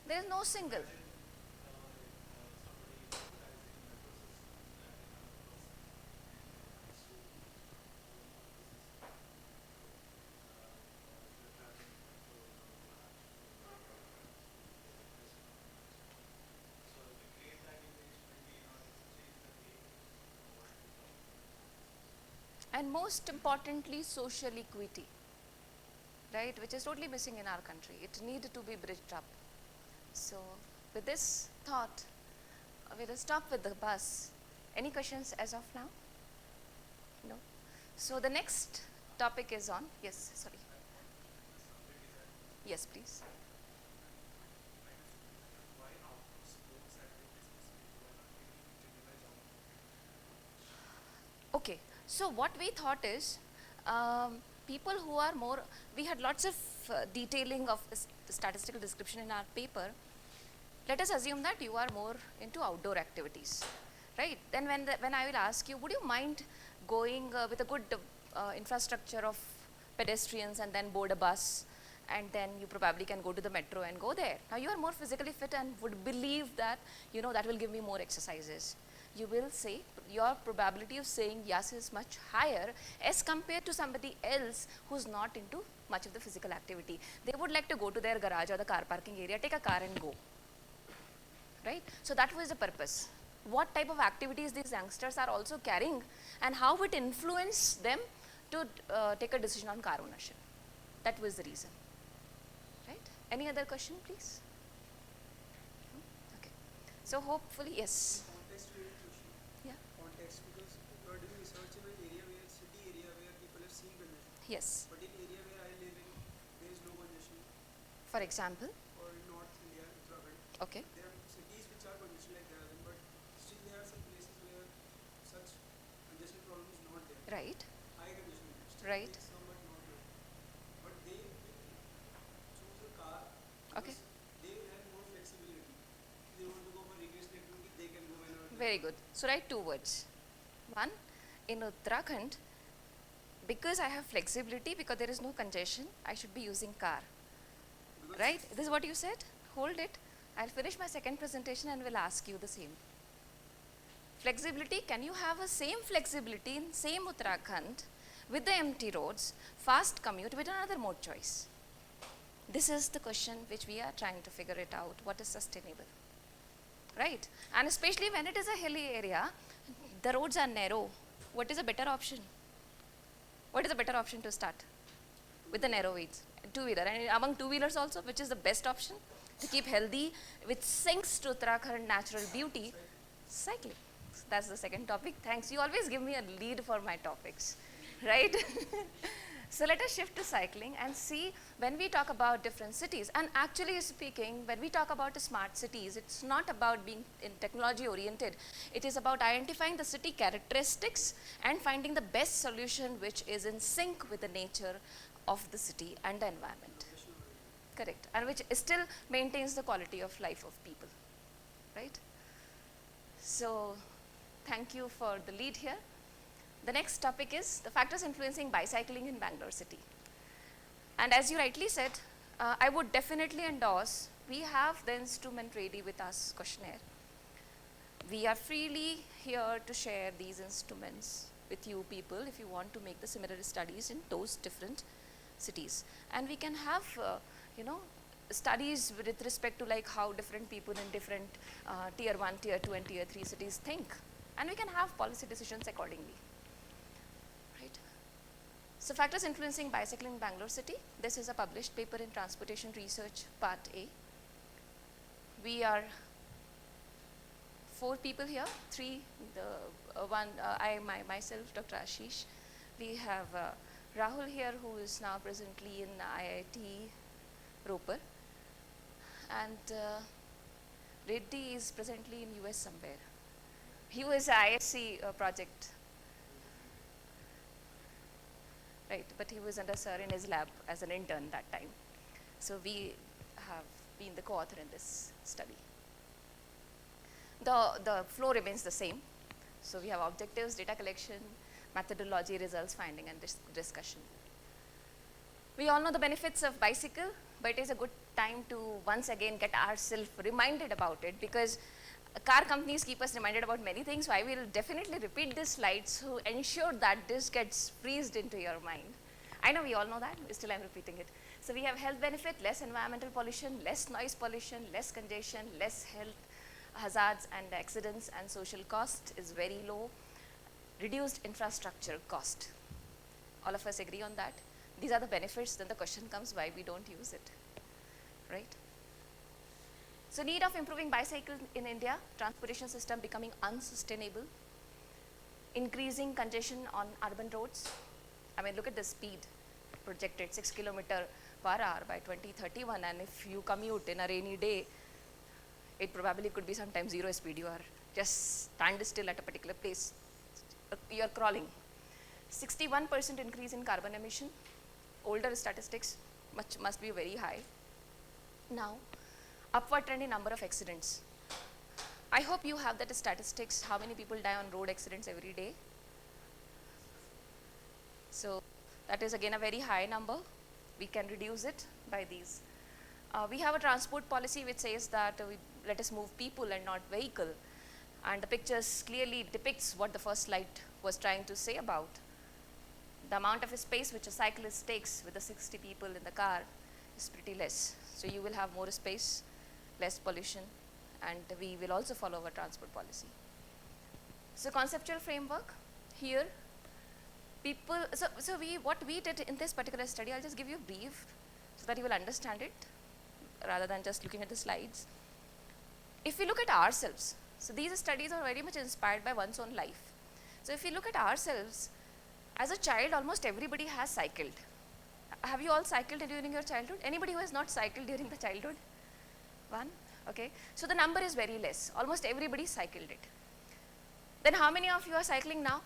There is no single. And most importantly, social equity, right, which is totally missing in our country. It needed to be bridged up. So with this thought, we'll stop with the bus. Any questions as of now? No? So the next topic is on, yes, sorry. Yes, please. Okay, so what we thought is, people who are more, we had lots of detailing of statistical description in our paper. Let us assume that you are more into outdoor activities, right? Then when I will ask you, would you mind going with a good infrastructure of pedestrians and then board a bus, and then you probably can go to the metro and go there. Now you are more physically fit and would believe that, you know, that will give me more exercises. You will say, your probability of saying yes is much higher as compared to somebody else who's not into much of the physical activity. They would like to go to their garage or the car parking area, take a car and go. Right? So that was the purpose. What type of activities these youngsters are also carrying and how it influenced them to take a decision on car ownership. That was the reason. Right? Any other question, please? Okay. So hopefully, yes. Context related question. Yeah. Context, because you are doing research in an area where, city area where people have seen congestion. Yes. But in area where I live in, there is no congestion. For example. Or in North India, Uttarakhand. Okay. There are cities which are congested like Dehradun, but still there are some places where such congestion problem is not there. Right. High congestion. Still Right. there is some, but not much. But they choose a car. Okay. Because they have more flexibility. If they want to go for recreational activity, they can go whenever they Very want. good. So write two words. One, in Uttarakhand, because I have flexibility, because there is no congestion, I should be using car. Because Right? This is what you said? Hold it. I'll finish my second presentation and will ask you the same. Flexibility, can you have a same flexibility in same Uttarakhand with the empty roads, fast commute with another mode choice? This is the question which we are trying to figure it out. What is sustainable? Right? And especially when it is a hilly area, the roads are narrow. What is a better option? What is a better option to start? With the narrow wheels, two-wheeler. And among two-wheelers also, which is the best option to keep healthy, which sinks to Uttarakhand natural beauty? Cycling. That's the second topic. Thanks. You always give me a lead for my topics, right? So let us shift to cycling and see when we talk about different cities. And actually speaking, when we talk about the smart cities, it's not about being in technology oriented. It is about identifying the city characteristics and finding the best solution which is in sync with the nature of the city and the environment. Correct. And which still maintains the quality of life of people. Right? So thank you for the lead here. The next topic is the factors influencing bicycling in Bangalore city. And as you rightly said, I would definitely endorse, we have the instrument ready with us questionnaire. We are freely here to share these instruments with you people if you want to make the similar studies in those different cities. And we can have, studies with respect to like how different people in different tier 1, tier 2 and tier 3 cities think. And we can have policy decisions accordingly. Right? So factors influencing bicycling in Bangalore city. This is a published paper in Transportation Research Part A. we are 4 people here, 3, myself, Dr. Ashish. We have Rahul here, who is now presently in IIT Ropar, and Reddy is presently in US somewhere. He was ISC project, right? But he was under sir in his lab as an intern that time. So we have been the co-author in this study. The flow remains the same. So we have objectives, data collection, methodology, results, finding, and discussion. We all know the benefits of bicycle, but it is a good time to once again get ourselves reminded about it, because car companies keep us reminded about many things. So I will definitely repeat this slide to ensure that this gets freezed into your mind. I know we all know that, still I'm repeating it. So we have health benefit, less environmental pollution, less noise pollution, less congestion, less health hazards and accidents, and social cost is very low. Reduced infrastructure cost. All of us agree on that. These are the benefits. Then the question comes, why we don't use it, right? So need of improving bicycle in India, transportation system becoming unsustainable, increasing congestion on urban roads. I mean, look at the speed projected, 6 km/h by 2031, and if you commute in a rainy day, it probably could be sometimes 0 speed. You are just stand still at a particular place. You are crawling. 61% increase in carbon emission. Older statistics must be very high. Now, upward trend in number of accidents. I hope you have that statistics, how many people die on road accidents every day. So that is again a very high number. We can reduce it by these. We have a transport policy which says that let us move people and not vehicle. And the pictures clearly depicts what the first slide was trying to say about. The amount of space which a cyclist takes with the 60 people in the car is pretty less. So you will have more space, less pollution, and we will also follow our transport policy. So conceptual framework, here people, what we did in this particular study, I'll just give you a brief so that you will understand it rather than just looking at the slides. If we look at ourselves, so these studies are very much inspired by one's own life. So if we look at ourselves, as a child, almost everybody has cycled. Have you all cycled during your childhood? Anybody who has not cycled during the childhood? One? Okay. So the number is very less. Almost everybody cycled it. Then how many of you are cycling now?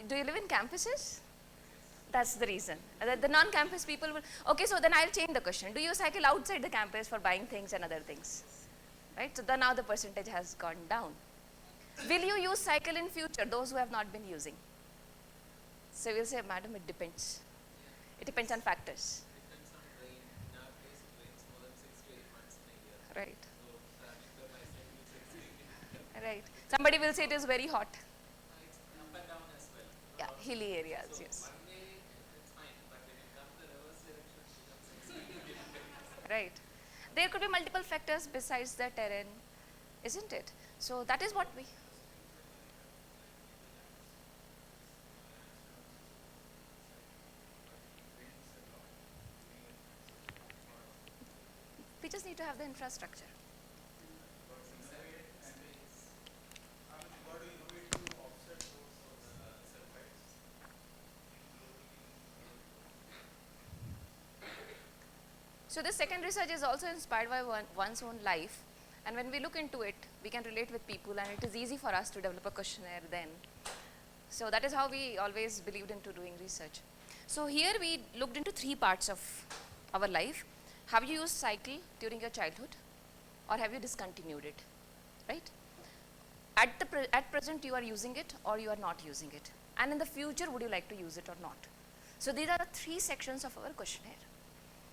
Do you live in campuses? That's the reason. The non-campus people will, okay, so then I'll change the question. Do you cycle outside the campus for buying things and other things? Right, so then now the percentage has gone down. Will you use cycle in future, those who have not been using? So we'll say, madam, it depends. It depends on factors. Depends on rain. In our place, it rains more than 6 to 8 months in a year. Right, So traveling by bicycle is extremely right. Somebody will say it is very hot. It's up and down as well. Yeah, hilly areas, So yes. one day it's fine, but when you come the reverse direction, it becomes extremely difficult. Right. There could be multiple factors besides the terrain, isn't it? So that is what we just need to have the infrastructure. So this second research is also inspired by one's own life, and when we look into it, we can relate with people, and it is easy for us to develop a questionnaire then. So that is how we always believed into doing research. So here we looked into 3 parts of our life. Have you used cycle during your childhood, or have you discontinued it, right? At present you are using it or you are not using it, and in the future would you like to use it or not? So these are the 3 sections of our questionnaire,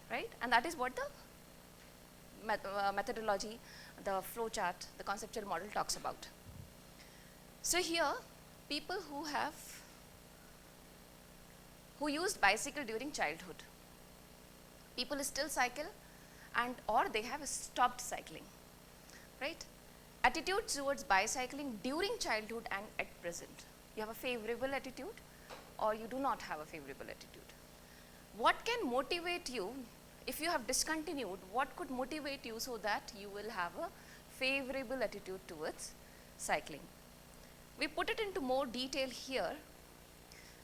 right? And that is what the methodology, the flow chart, the conceptual model talks about. So here, people who used bicycle during childhood, people still cycle, and or they have stopped cycling, right? Attitude towards bicycling during childhood and at present. You have a favorable attitude or you do not have a favorable attitude. What can motivate you if you have discontinued, what could motivate you so that you will have a favorable attitude towards cycling? We put it into more detail here.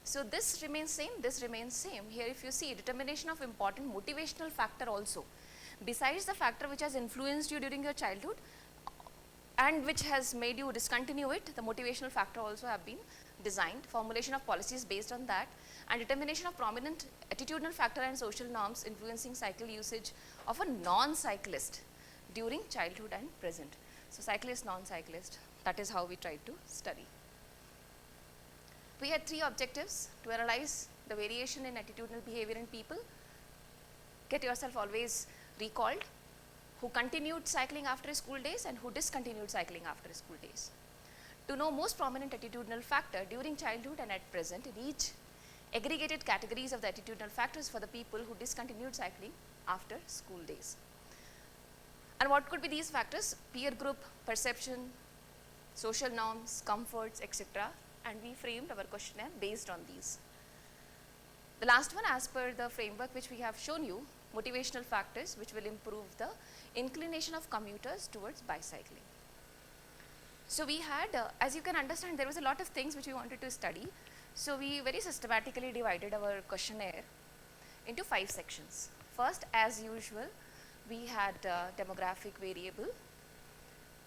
So this remains same, this remains same. Here if you see, determination of important motivational factor also. Besides the factor which has influenced you during your childhood and which has made you discontinue it, the motivational factor also have been designed, formulation of policies based on that, and determination of prominent attitudinal factor and social norms influencing cycle usage of a non-cyclist during childhood and present. So cyclist, non-cyclist, that is how we tried to study. We had 3 objectives: to analyze the variation in attitudinal behavior in people, get yourself always recalled who continued cycling after school days and who discontinued cycling after school days. To know most prominent attitudinal factor during childhood and at present in each aggregated categories of the attitudinal factors for the people who discontinued cycling after school days. And what could be these factors? Peer group, perception, social norms, comforts, etc. And we framed our questionnaire based on these. The last one, as per the framework which we have shown you, motivational factors which will improve the inclination of commuters towards bicycling. So we had, as you can understand, there was a lot of things which we wanted to study. So we very systematically divided our questionnaire into 5 sections. First, as usual, we had demographic variable,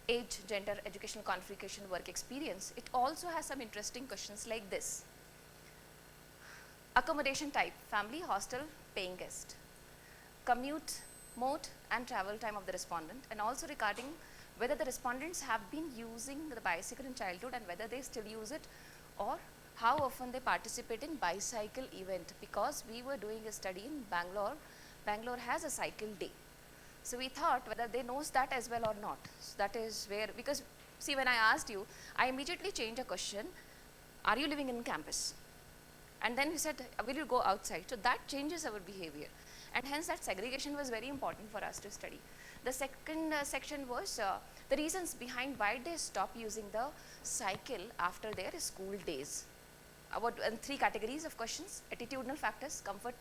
age, gender, educational qualification, work experience. It also has some interesting questions like this. Accommodation type, family, hostel, paying guest. Commute mode and travel time of the respondent, and also regarding whether the respondents have been using the bicycle in childhood and whether they still use it, or how often they participate in bicycle event, because we were doing a study in Bangalore. Bangalore has a cycle day. So we thought whether they knows that as well or not. So that is where, because see, when I asked you, I immediately changed a question, are you living in campus? And then he said, will you go outside? So that changes our behavior. And hence that segregation was very important for us to study. The second section was the reasons behind why they stop using the cycle after their school days. About 3 categories of questions: attitudinal factors, comfort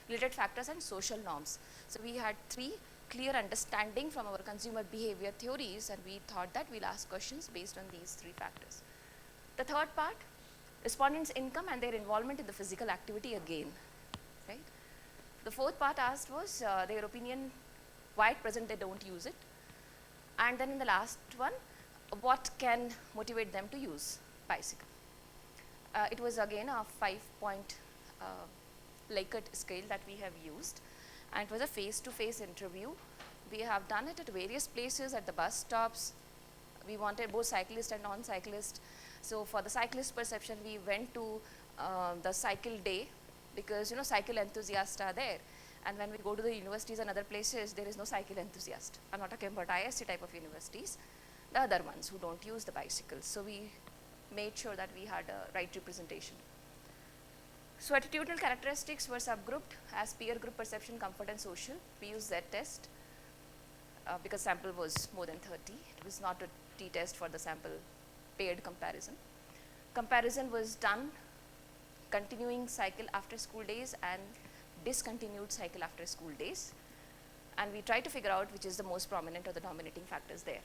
related factors, and social norms. So we had 3 clear understanding from our consumer behavior theories, and we thought that we'll ask questions based on these 3 factors. The third part, respondents' income and their involvement in the physical activity again, right? The fourth part asked was their opinion, why at present they don't use it. And then in the last one, what can motivate them to use bicycle. It was again a 5-point Likert scale that we have used, and it was a face-to-face interview. We have done it at various places, at the bus stops. We wanted both cyclist and non-cyclist. So for the cyclist perception, we went to the cycle day, because cycle enthusiasts are there. And when we go to the universities and other places, there is no cycle enthusiast. I'm not talking about ISC type of universities, the other ones who don't use the bicycles. So we made sure that we had a right representation. So attitudinal characteristics were subgrouped as peer group, perception, comfort, and social. We used Z-test because sample was more than 30. It was not a t-test for the sample paired comparison. Comparison was done continuing cycle after school days and discontinued cycle after school days. And we tried to figure out which is the most prominent or the dominating factors there.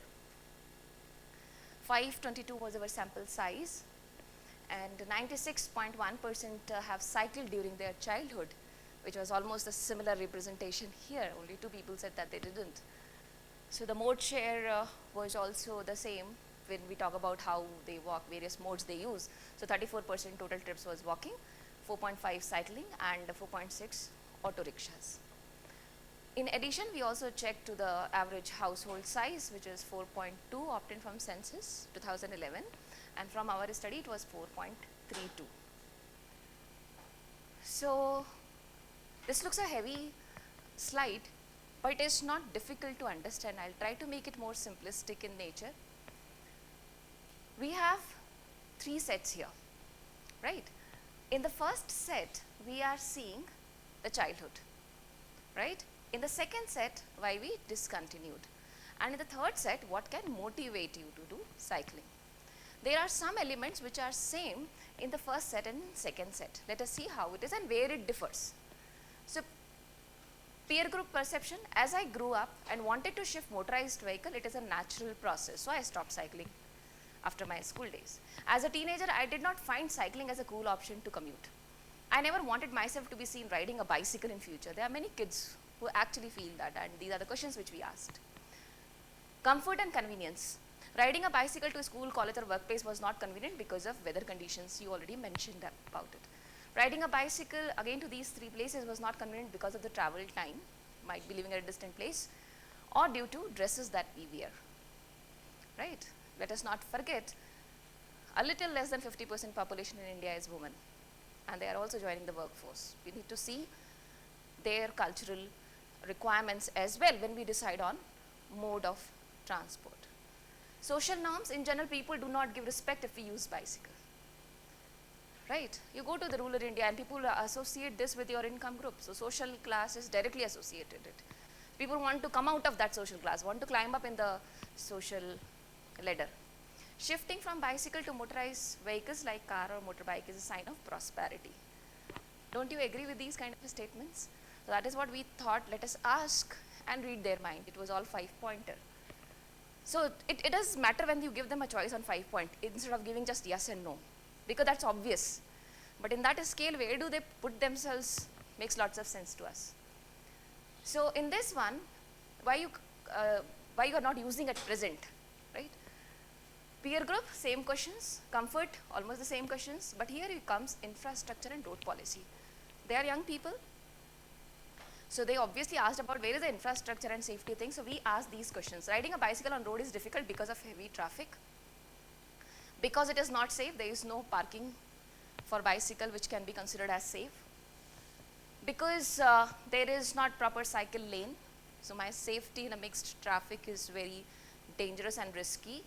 522 was our sample size, and 96.1% have cycled during their childhood, which was almost a similar representation here. Only 2 people said that they didn't. So the mode share was also the same when we talk about how they walk, various modes they use. So 34% total trips was walking, 4.5 cycling, and 4.6 auto rickshaws. In addition, we also checked to the average household size, which is 4.2, obtained from census 2011, and from our study it was 4.32. So this looks a heavy slide, but it is not difficult to understand. I'll try to make it more simplistic in nature. We have 3 sets here, right? In the first set, we are seeing the childhood, right? In the second set, why we discontinued. And in the third set, what can motivate you to do cycling. There are some elements which are same in the first set and second set. Let us see how it is and where it differs. So Peer group perception, as I grew up and wanted to shift motorized vehicle, it is a natural process. So I stopped cycling after my school days. As a teenager, I did not find cycling as a cool option to commute. I never wanted myself to be seen riding a bicycle in future. There are many kids who actually feel that, and these are the questions which we asked. Comfort and convenience. Riding a bicycle to school, college or workplace was not convenient because of weather conditions. You already mentioned about it. Riding a bicycle again to these three places was not convenient because of the travel time, might be living at a distant place, or due to dresses that we wear. Right? Let us not forget, a little less than 50% population in India is women, and they are also joining the workforce. We need to see their cultural requirements as well when we decide on mode of transport. Social norms, in general, people do not give respect if we use bicycle. Right? You go to the rural India and people associate this with your income group. So social class is directly associated it. People want to come out of that social class, want to climb up in the social ladder. Shifting from bicycle to motorized vehicles like car or motorbike is a sign of prosperity. Don't you agree with these kind of statements? So that is what we thought, let us ask and read their mind. It was all 5-pointer. So it does matter when you give them a choice on 5-point instead of giving just yes and no, because that's obvious. But in that scale, where do they put themselves makes lots of sense to us. So in this one, why you are not using at present, right? Peer group, same questions. Comfort, almost the same questions. But here it comes infrastructure and road policy. They are young people. So they obviously asked about where is the infrastructure and safety thing. So we asked these questions. Riding a bicycle on road is difficult because of heavy traffic. Because it is not safe, there is no parking for bicycle which can be considered as safe. Because there is not proper cycle lane. So my safety in a mixed traffic is very dangerous and risky.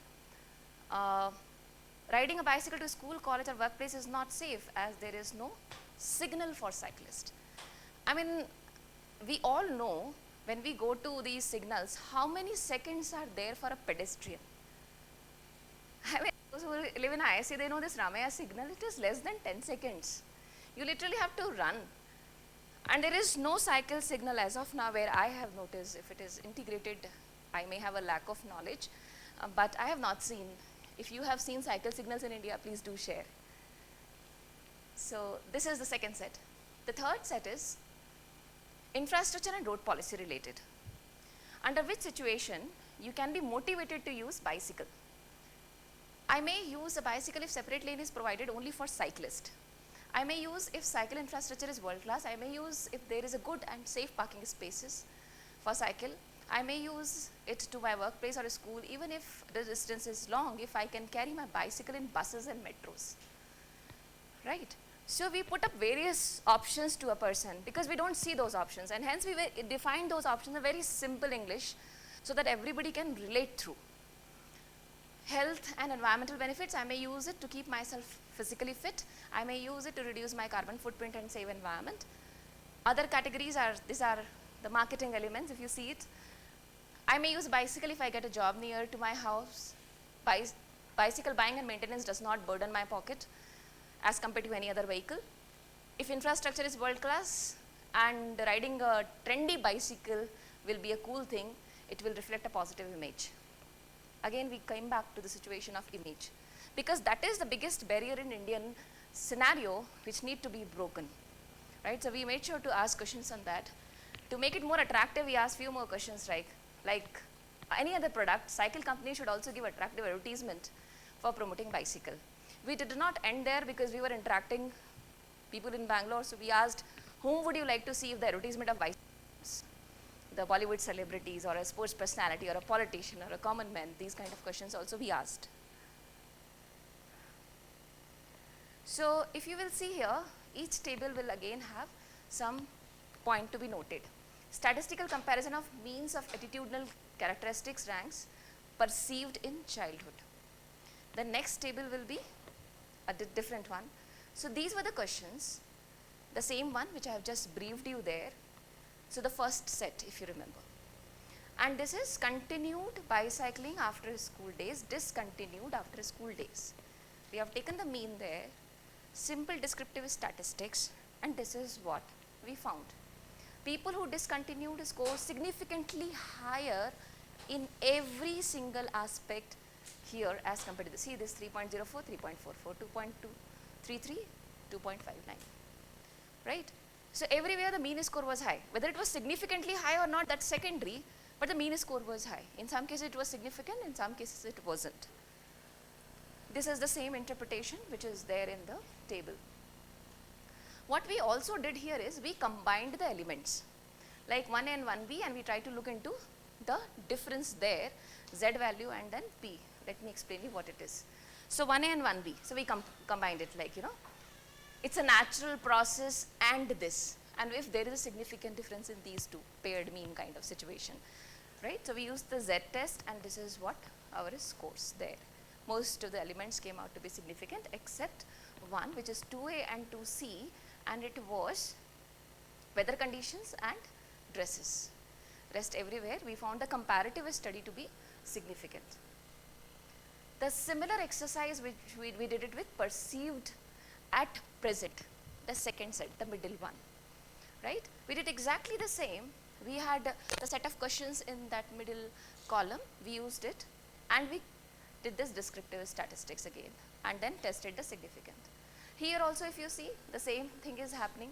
Riding a bicycle to school, college or workplace is not safe as there is no signal for cyclists. I mean, we all know when we go to these signals, how many seconds are there for a pedestrian? I mean, those who live in ISC, they know this Ramaya signal, it is less than 10 seconds. You literally have to run. And there is no cycle signal as of now where I have noticed. If it is integrated, I may have a lack of knowledge, but I have not seen. If you have seen cycle signals in India, please do share. So this is the second set. The third set is infrastructure and road policy related. Under which situation you can be motivated to use bicycle. I may use a bicycle if separate lane is provided only for cyclists. I may use if cycle infrastructure is world class. I may use if there is a good and safe parking spaces for cycle. I may use it to my workplace or a school even if the distance is long, if I can carry my bicycle in buses and metros. Right? So we put up various options to a person because we don't see those options, and hence we define those options in very simple English so that everybody can relate through. Health and environmental benefits, I may use it to keep myself physically fit. I may use it to reduce my carbon footprint and save environment. Other categories are, these are the marketing elements if you see it. I may use bicycle if I get a job near to my house. Bicycle buying and maintenance does not burden my pocket as compared to any other vehicle. If infrastructure is world class and riding a trendy bicycle will be a cool thing, it will reflect a positive image. Again, we came back to the situation of image because that is the biggest barrier in Indian scenario which need to be broken, right? So we made sure to ask questions on that. To make it more attractive, we asked few more questions like any other product, cycle company should also give attractive advertisement for promoting bicycle. We did not end there because we were interacting people in Bangalore, so we asked, whom would you like to see if the advertisement of bicycles? The Bollywood celebrities or a sports personality or a politician or a common man, these kind of questions also we asked. So if you will see here, each table will again have some point to be noted. Statistical comparison of means of attitudinal characteristics ranks perceived in childhood. The next table will be a different one. So these were the questions, the same one which I have just briefed you there. So the first set, if you remember. And this is continued bicycling after school days, discontinued after school days. We have taken the mean there, simple descriptive statistics, and this is what we found. People who discontinued scored significantly higher in every single aspect here as compared to this. See this 3.04, 3.44, 2.233, 2.59, right? So everywhere the mean score was high. Whether it was significantly high or not, that's secondary, but the mean score was high. In some cases it was significant, in some cases it wasn't. This is the same interpretation which is there in the table. What we also did here is we combined the elements like 1A and 1B, and we try to look into the difference there, Z value and then P. Let me explain you what it is. So 1A and 1B, so we combined it like, it's a natural process and this, and if there is a significant difference in these two, paired mean kind of situation, right? So we used the Z test, and this is what our scores there. Most of the elements came out to be significant except one, which is 2A and 2C, and it was weather conditions and dresses. Rest everywhere we found the comparative study to be significant. The similar exercise which we did it with perceived at present, the second set, the middle one, right? We did exactly the same. We had the set of questions in that middle column, we used it, and we did this descriptive statistics again and then tested the significant. Here also if you see, the same thing is happening.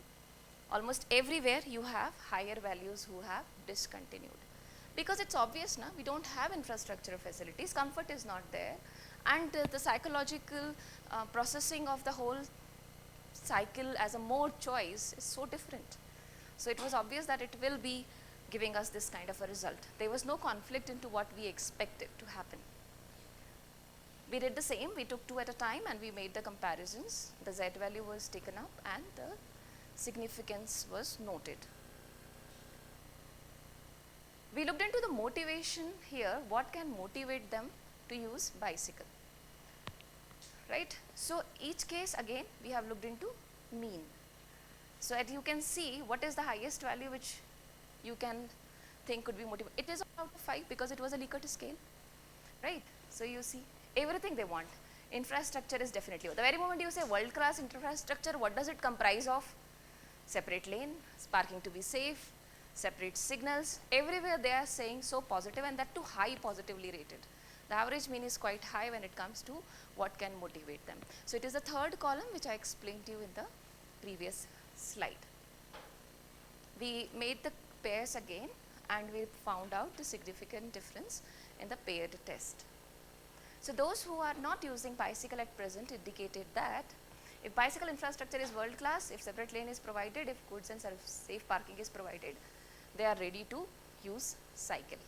Almost everywhere you have higher values who have discontinued. Because it's obvious now, we don't have infrastructure facilities, comfort is not there, and the psychological processing of the whole cycle as a mode choice is so different. So it was obvious that it will be giving us this kind of a result. There was no conflict into what we expected to happen. We did the same, we took two at a time and we made the comparisons. The Z value was taken up and the significance was noted. We looked into the motivation here, what can motivate them to use bicycle, right? So each case again we have looked into mean. So as you can see, what is the highest value which you can think could be motivated? It is out of 5 because it was a Likert scale, right? So you see everything they want. Infrastructure is definitely, the very moment you say world class infrastructure, what does it comprise of? Separate lane, parking to be safe, separate signals, everywhere they are saying so positive, and that too high positively rated. The average mean is quite high when it comes to what can motivate them. So it is the third column which I explained to you in the previous slide. We made the pairs again and we found out the significant difference in the paired test. So those who are not using bicycle at present indicated that if bicycle infrastructure is world class, if separate lane is provided, if goods and safe parking is provided, they are ready to use cycle,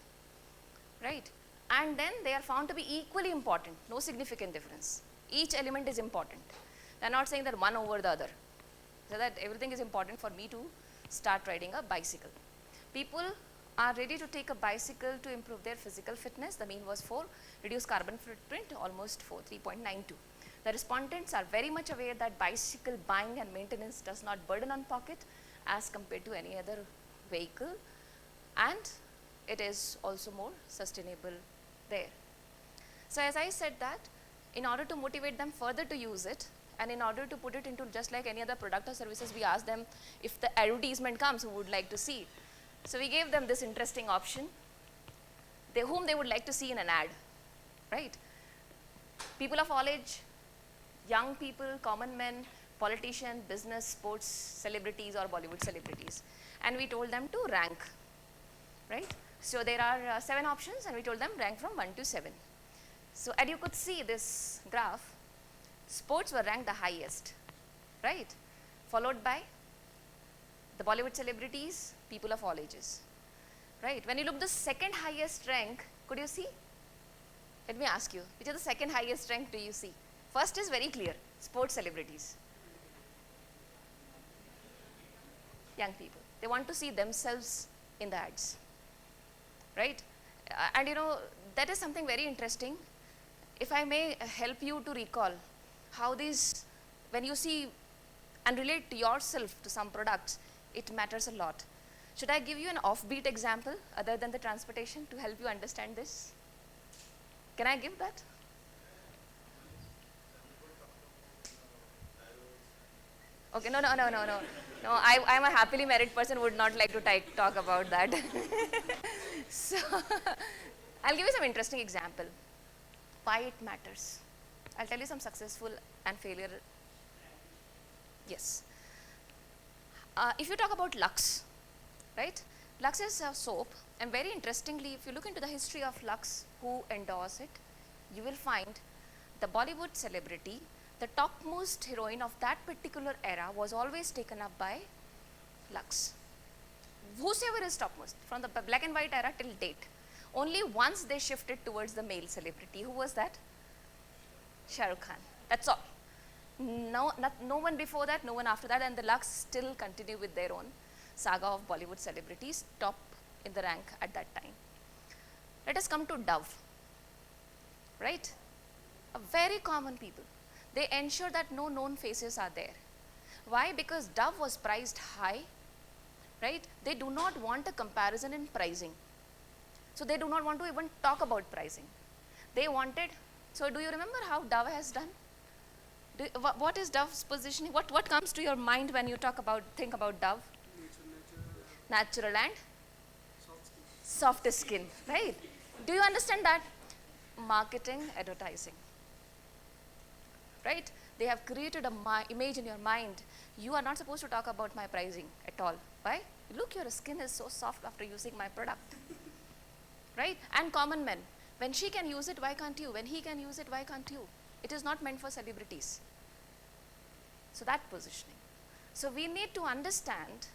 right? And then they are found to be equally important, no significant difference. Each element is important. They are not saying that one over the other. So that everything is important for me to start riding a bicycle. People are ready to take a bicycle to improve their physical fitness. The mean was 4, reduce carbon footprint almost 4, 3.92. The respondents are very much aware that bicycle buying and maintenance does not burden on pocket as compared to any other vehicle, and it is also more sustainable there. So as I said that, in order to motivate them further to use it, and in order to put it into just like any other product or services, we asked them if the advertisement comes, who would like to see it. So we gave them this interesting option, whom they would like to see in an ad, right? People of all age, young people, common men, politician, business, sports, celebrities or Bollywood celebrities. And we told them to rank, right? So there are 7 options and we told them rank from 1 to 7. So as you could see this graph, sports were ranked the highest, right? Followed by the Bollywood celebrities, people of all ages, right? When you look the second highest rank, could you see? Let me ask you, which is the second highest rank do you see? First is very clear, sports celebrities. Young people, they want to see themselves in the ads, right? And you know, that is something very interesting. If I may help you to recall how these, when you see and relate to yourself to some products, it matters a lot. Should I give you an offbeat example other than the transportation to help you understand this? Can I give that? Okay, no. No, I'm a happily married person, would not like to talk about that. So, I'll give you some interesting example. Why it matters. I'll tell you some successful and failure. Yes. If you talk about Lux, right? Lux is a soap, and very interestingly, if you look into the history of Lux, who endorse it, you will find the Bollywood celebrity, the topmost heroine of that particular era was always taken up by Lux. Whosoever is topmost, from the black and white era till date. Only once they shifted towards the male celebrity. Who was that? Shah Rukh Khan. That's all. No one before that, no one after that, and the Lux still continue with their own saga of Bollywood celebrities, top in the rank at that time. Let us come to Dove, right? A very common people. They ensure that no known faces are there. Why? Because Dove was priced high, right? They do not want a comparison in pricing. So they do not want to even talk about pricing. They wanted, so do you remember how Dove has done? What is Dove's positioning? What comes to your mind when you think about Dove? Natural and soft skin, right? Do you understand that? Marketing, advertising, right? They have created a image in your mind. You are not supposed to talk about my pricing at all. Why? Look, your skin is so soft after using my product, right? And common men, when she can use it, why can't you? When he can use it, why can't you? It is not meant for celebrities. So that positioning. So we need to understand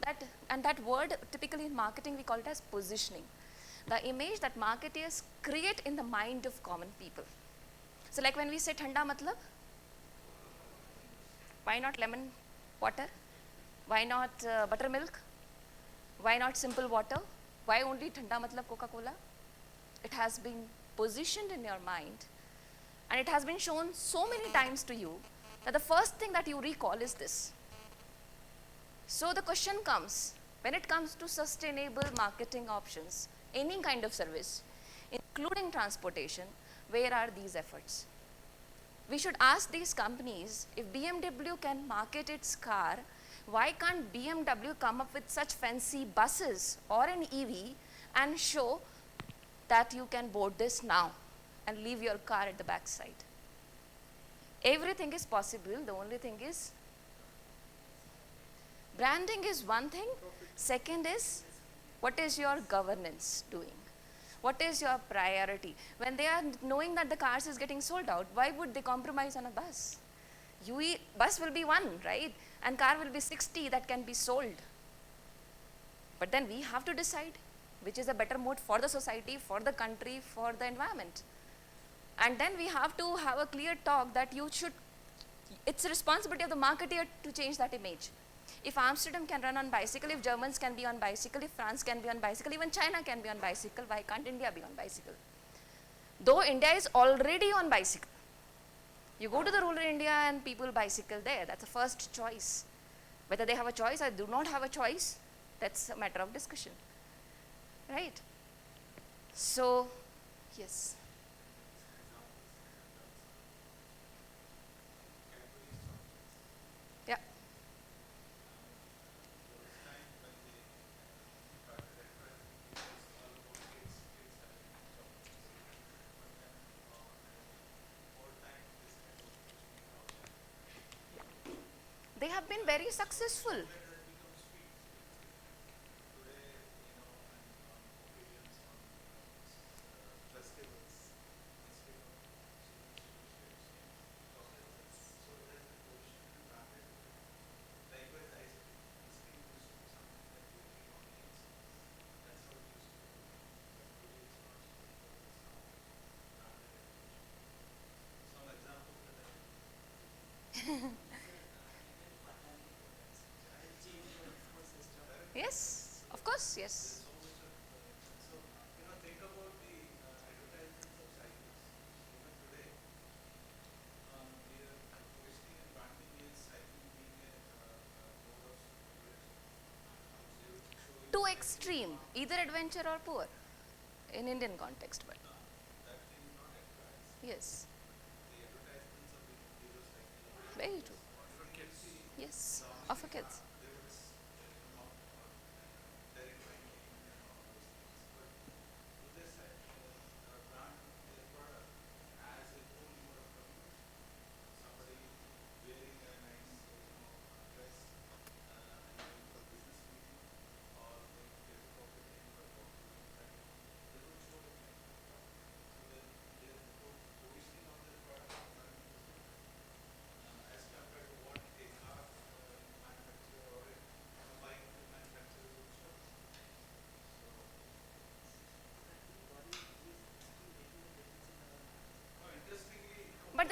that, and that word typically in marketing we call it as positioning. The image that marketers create in the mind of common people. So like when we say thanda matlab, why not lemon water? Why not buttermilk? Why not simple water? Why only thanda matlab Coca-Cola? It has been positioned in your mind, and it has been shown so many times to you that the first thing that you recall is this. So the question comes, when it comes to sustainable marketing options, any kind of service, including transportation, where are these efforts? We should ask these companies, if BMW can market its car, why can't BMW come up with such fancy buses or an EV and show that you can board this now and leave your car at the back side? Everything is possible. The only thing is, branding is one thing. Second is, what is your governance doing? What is your priority? When they are knowing that the cars is getting sold out, why would they compromise on a bus? Bus will be one, right? And car will be 60 that can be sold. But then we have to decide which is a better mode for the society, for the country, for the environment. And then we have to have a clear talk that it's the responsibility of the marketer to change that image. If Amsterdam can run on bicycle, if Germans can be on bicycle, if France can be on bicycle, even China can be on bicycle, why can't India be on bicycle? Though India is already on bicycle. You go to the rural India and people bicycle there. That's the first choice. Whether they have a choice or do not have a choice, that's a matter of discussion. Right? So, yes. Yeah. They have been very successful. Yes, of course, yes. Too extreme, either adventure or poor, in Indian context, but yes, very true. Yes, of a kids.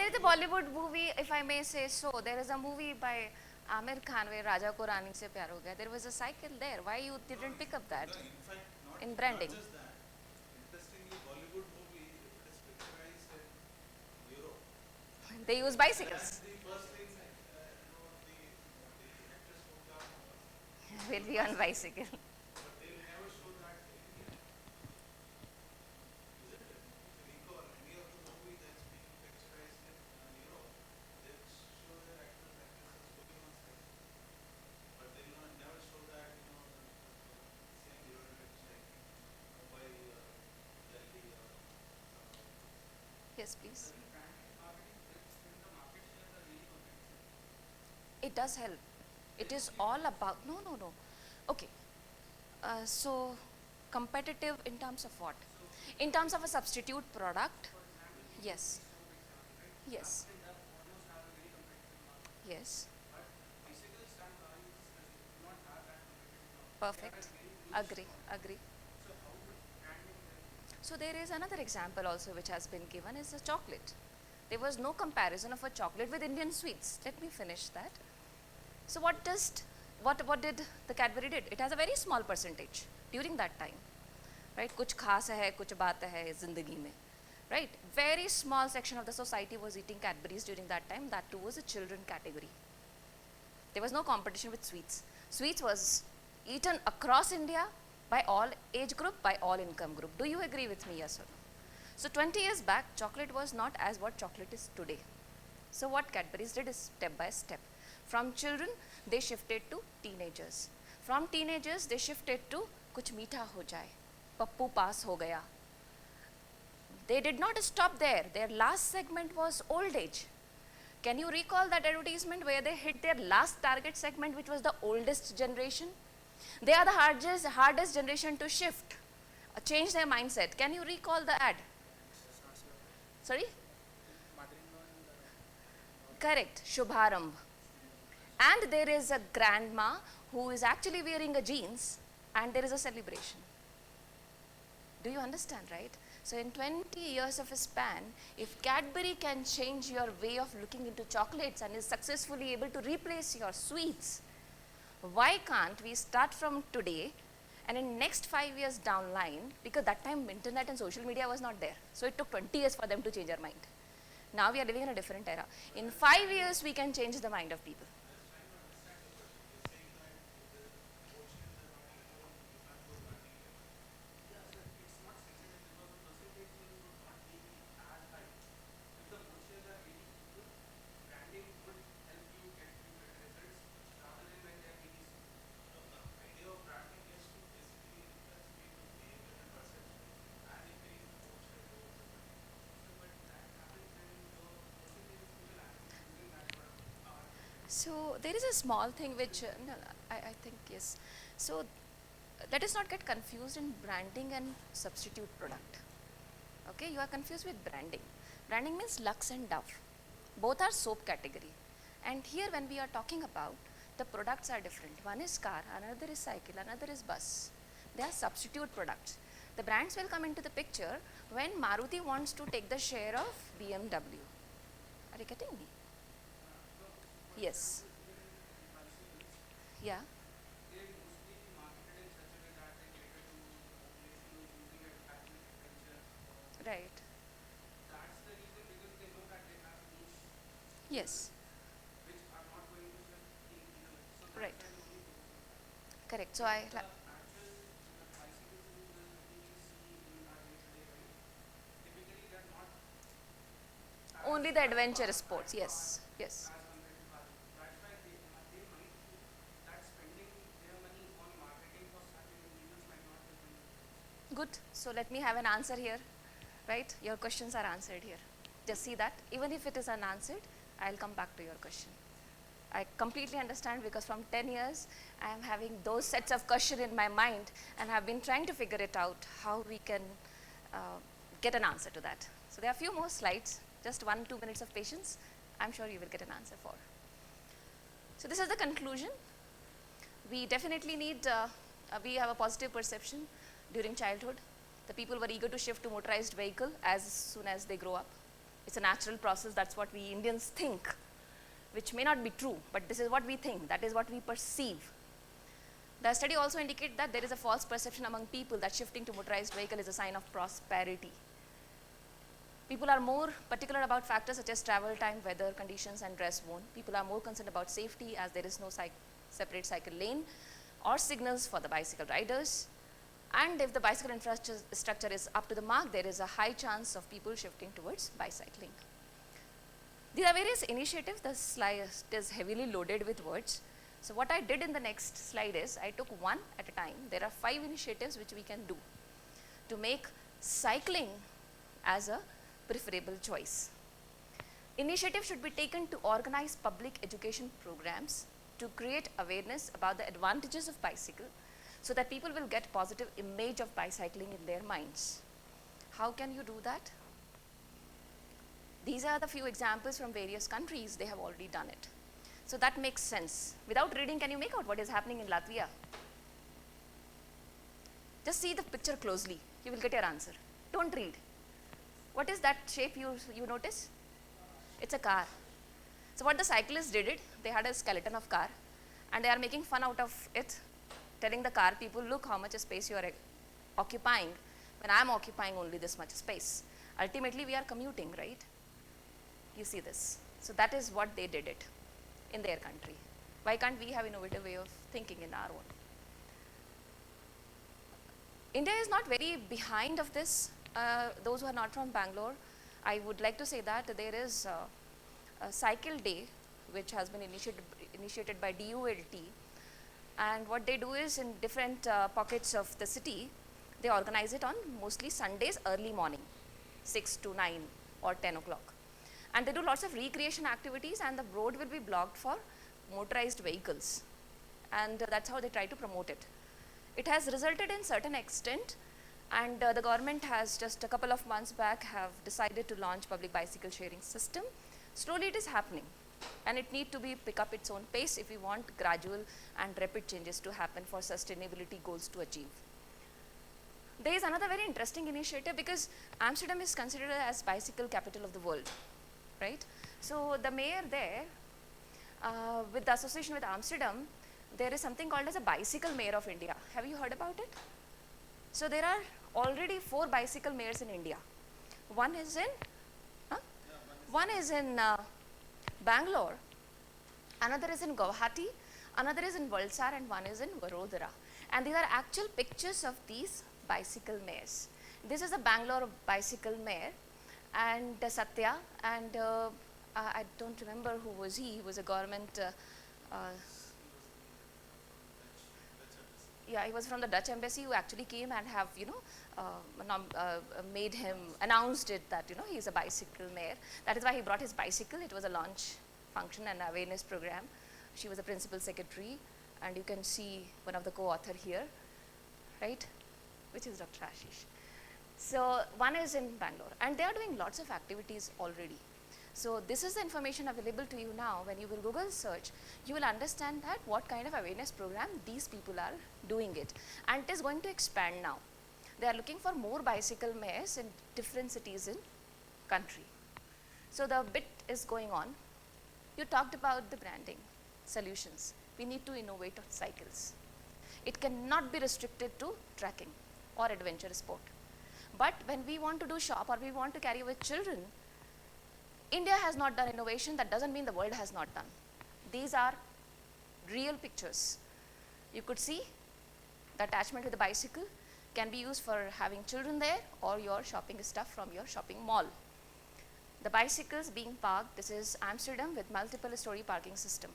is a Bollywood movie, if I may say so. There is a movie by Amir Khan where Raja ko Rani se pyar ho gaya. There was a cycle there. Why you didn't pick up that No, in fact, not, in branding? not just that. Interestingly, Bollywood movie, if it is picturized in Europe, They use bicycles. that's the first thing that, the actress who come, Will be on bicycle. but they'll never show that in India. Isn't it? If you recall any of the movie that's being picturized in Europe, they'll show their actresses going on cycle. But they'll never show that, the same European cycling, Mumbai, Delhi, Yes, please. Branding marketing helps when the market shares are really competitive. It does help. It is all about, no. Okay. So, competitive in terms of what? In terms of a substitute product? Yes. Yes. Yes. Bicycles and cars do not have that competitive. Perfect. Agree. So there is another example also which has been given is a chocolate. There was no comparison of a chocolate with Indian sweets. Let me finish that. So what did the Cadbury did? It has a very small percentage during that time, right? कुछ खास है, कुछ बात है जिंदगी में, right? Very small section of the society was eating Cadbury's during that time. That too was a children category. There was no competition with sweets. Sweets was eaten across India by all age group, by all income group. Do you agree with me, yes or no? So 20 years back, chocolate was not as what chocolate is today. So what Cadbury's did is step by step. From children, they shifted to teenagers. From teenagers, they shifted to kuch meetha ho jaye. Pappu pass ho gaya. They did not stop there. Their last segment was old age. Can you recall that advertisement where they hit their last target segment, which was the oldest generation? They are the hardest generation to shift, change their mindset. Can you recall the ad? Sorry? Correct, Shubharambh. And there is a grandma who is actually wearing a jeans and there is a celebration. Do you understand, right? So in 20 years of a span, if Cadbury can change your way of looking into chocolates and is successfully able to replace your sweets, why can't we start from today and in next 5 years down line, because that time internet and social media was not there. So it took 20 years for them to change their mind. Now we are living in a different era. In 5 years, we can change the mind of people. So there is a small thing which, no, I think yes. So let us not get confused in branding and substitute product. Okay, you are confused with branding. Branding means Lux and Dove. Both are soap category. And here when we are talking about, the products are different. One is car, another is cycle, another is bus. They are substitute products. The brands will come into the picture when Maruti wants to take the share of BMW. Are you getting me? Yes. Yeah. Right. Yes. Right. Correct. So only the adventure sports. Yes. Yes. Good. So let me have an answer here. Right? Your questions are answered here. Just see that. Even if it is unanswered, I'll come back to your question. I completely understand because from 10 years, I am having those sets of questions in my mind and have been trying to figure it out how we can get an answer to that. So there are a few more slides, just 1-2 minutes of patience. I'm sure you will get an answer for. So this is the conclusion. We definitely need, we have a positive perception during childhood. The people were eager to shift to motorized vehicle as soon as they grow up. It's a natural process, that's what we Indians think, which may not be true, but this is what we think, that is what we perceive. The study also indicates that there is a false perception among people that shifting to motorized vehicle is a sign of prosperity. People are more particular about factors such as travel time, weather conditions, and dress worn. People are more concerned about safety as there is no separate cycle lane or signals for the bicycle riders. And if the bicycle infrastructure is up to the mark, there is a high chance of people shifting towards bicycling. These are various initiatives. The slide is heavily loaded with words. So what I did in the next slide is I took one at a time. There are 5 initiatives which we can do to make cycling as a preferable choice. Initiative should be taken to organize public education programs to create awareness about the advantages of bicycle so that people will get positive image of bicycling in their minds. How can you do that? These are the few examples from various countries. They have already done it. So that makes sense. Without reading, can you make out what is happening in Latvia? Just see the picture closely. You will get your answer. Don't read. What is that shape you notice? It's a car. So what the cyclists did it, they had a skeleton of car and they are making fun out of it, telling the car people, look how much space you are occupying when I am occupying only this much space. Ultimately, we are commuting, right? You see this. So that is what they did it in their country. Why can't we have innovative way of thinking in our own? India is not very behind of this. Those who are not from Bangalore, I would like to say that there is a cycle day which has been initiated by DULT, and what they do is in different pockets of the city, they organize it on mostly Sundays early morning, 6 to 9 or 10 o'clock. And they do lots of recreation activities and the road will be blocked for motorized vehicles. And that's how they try to promote it. It has resulted in certain extent, and the government has just a couple of months back have decided to launch public bicycle sharing system. Slowly it is happening and it need to be pick up its own pace if we want gradual and rapid changes to happen for sustainability goals to achieve. There is another very interesting initiative because Amsterdam is considered as bicycle capital of the world, right? So the mayor there, with the association with Amsterdam, there is something called as a bicycle mayor of India. Have you heard about it? So there are already 4 bicycle mayors in India. One is in Bangalore, another is in Guwahati, another is in Valsad, and one is in Vadodara. And these are actual pictures of these bicycle mayors. This is a Bangalore bicycle mayor, and Satya, and I don't remember who was he. He was a government. Yeah, he was from the Dutch embassy who actually came and have made him announced it that he's a bicycle mayor. That is why he brought his bicycle. It was a launch function and awareness program. She was the principal secretary, and you can see one of the co-author here, right, which is Dr. Ashish. So one is in Bangalore, and they are doing lots of activities already. So this is the information available to you now. When you will Google search, you will understand that what kind of awareness program these people are doing it. And it is going to expand now. They are looking for more bicycle mayors in different cities in country. So the bit is going on. You talked about the branding solutions. We need to innovate on cycles. It cannot be restricted to trekking or adventure sport. But when we want to do shop or we want to carry with children, India has not done innovation. That doesn't mean the world has not done. These are real pictures. You could see the attachment with the bicycle can be used for having children there or your shopping stuff from your shopping mall. The bicycles being parked, this is Amsterdam with multiple story parking system.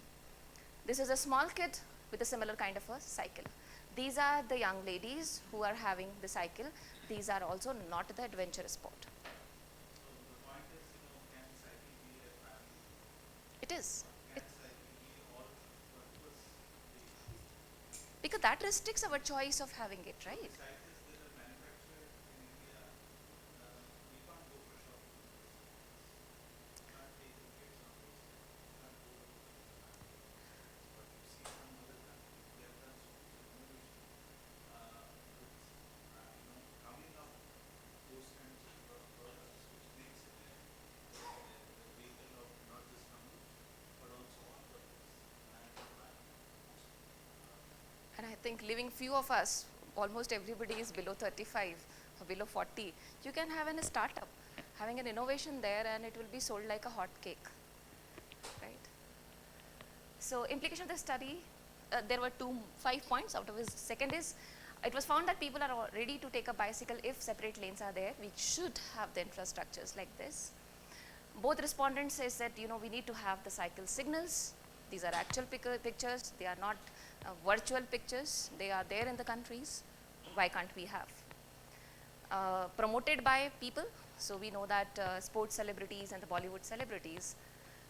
This is a small kid with a similar kind of a cycle. These are the young ladies who are having the cycle. These are also not the adventure sport. It is. Because that restricts our choice of having it, right? think living few of us, almost everybody is below 35 or below 40, you can have a startup, having an innovation there, and it will be sold like a hot cake, right? So implication of the study, there were 5 points, out of which second is, it was found that people are ready to take a bicycle if separate lanes are there. We should have the infrastructures like this. Both respondents says that, you know, we need to have the cycle signals. These are actual pictures, they are not virtual pictures, they are there in the countries. Why can't we have? Promoted by people, so we know that sports celebrities and the Bollywood celebrities,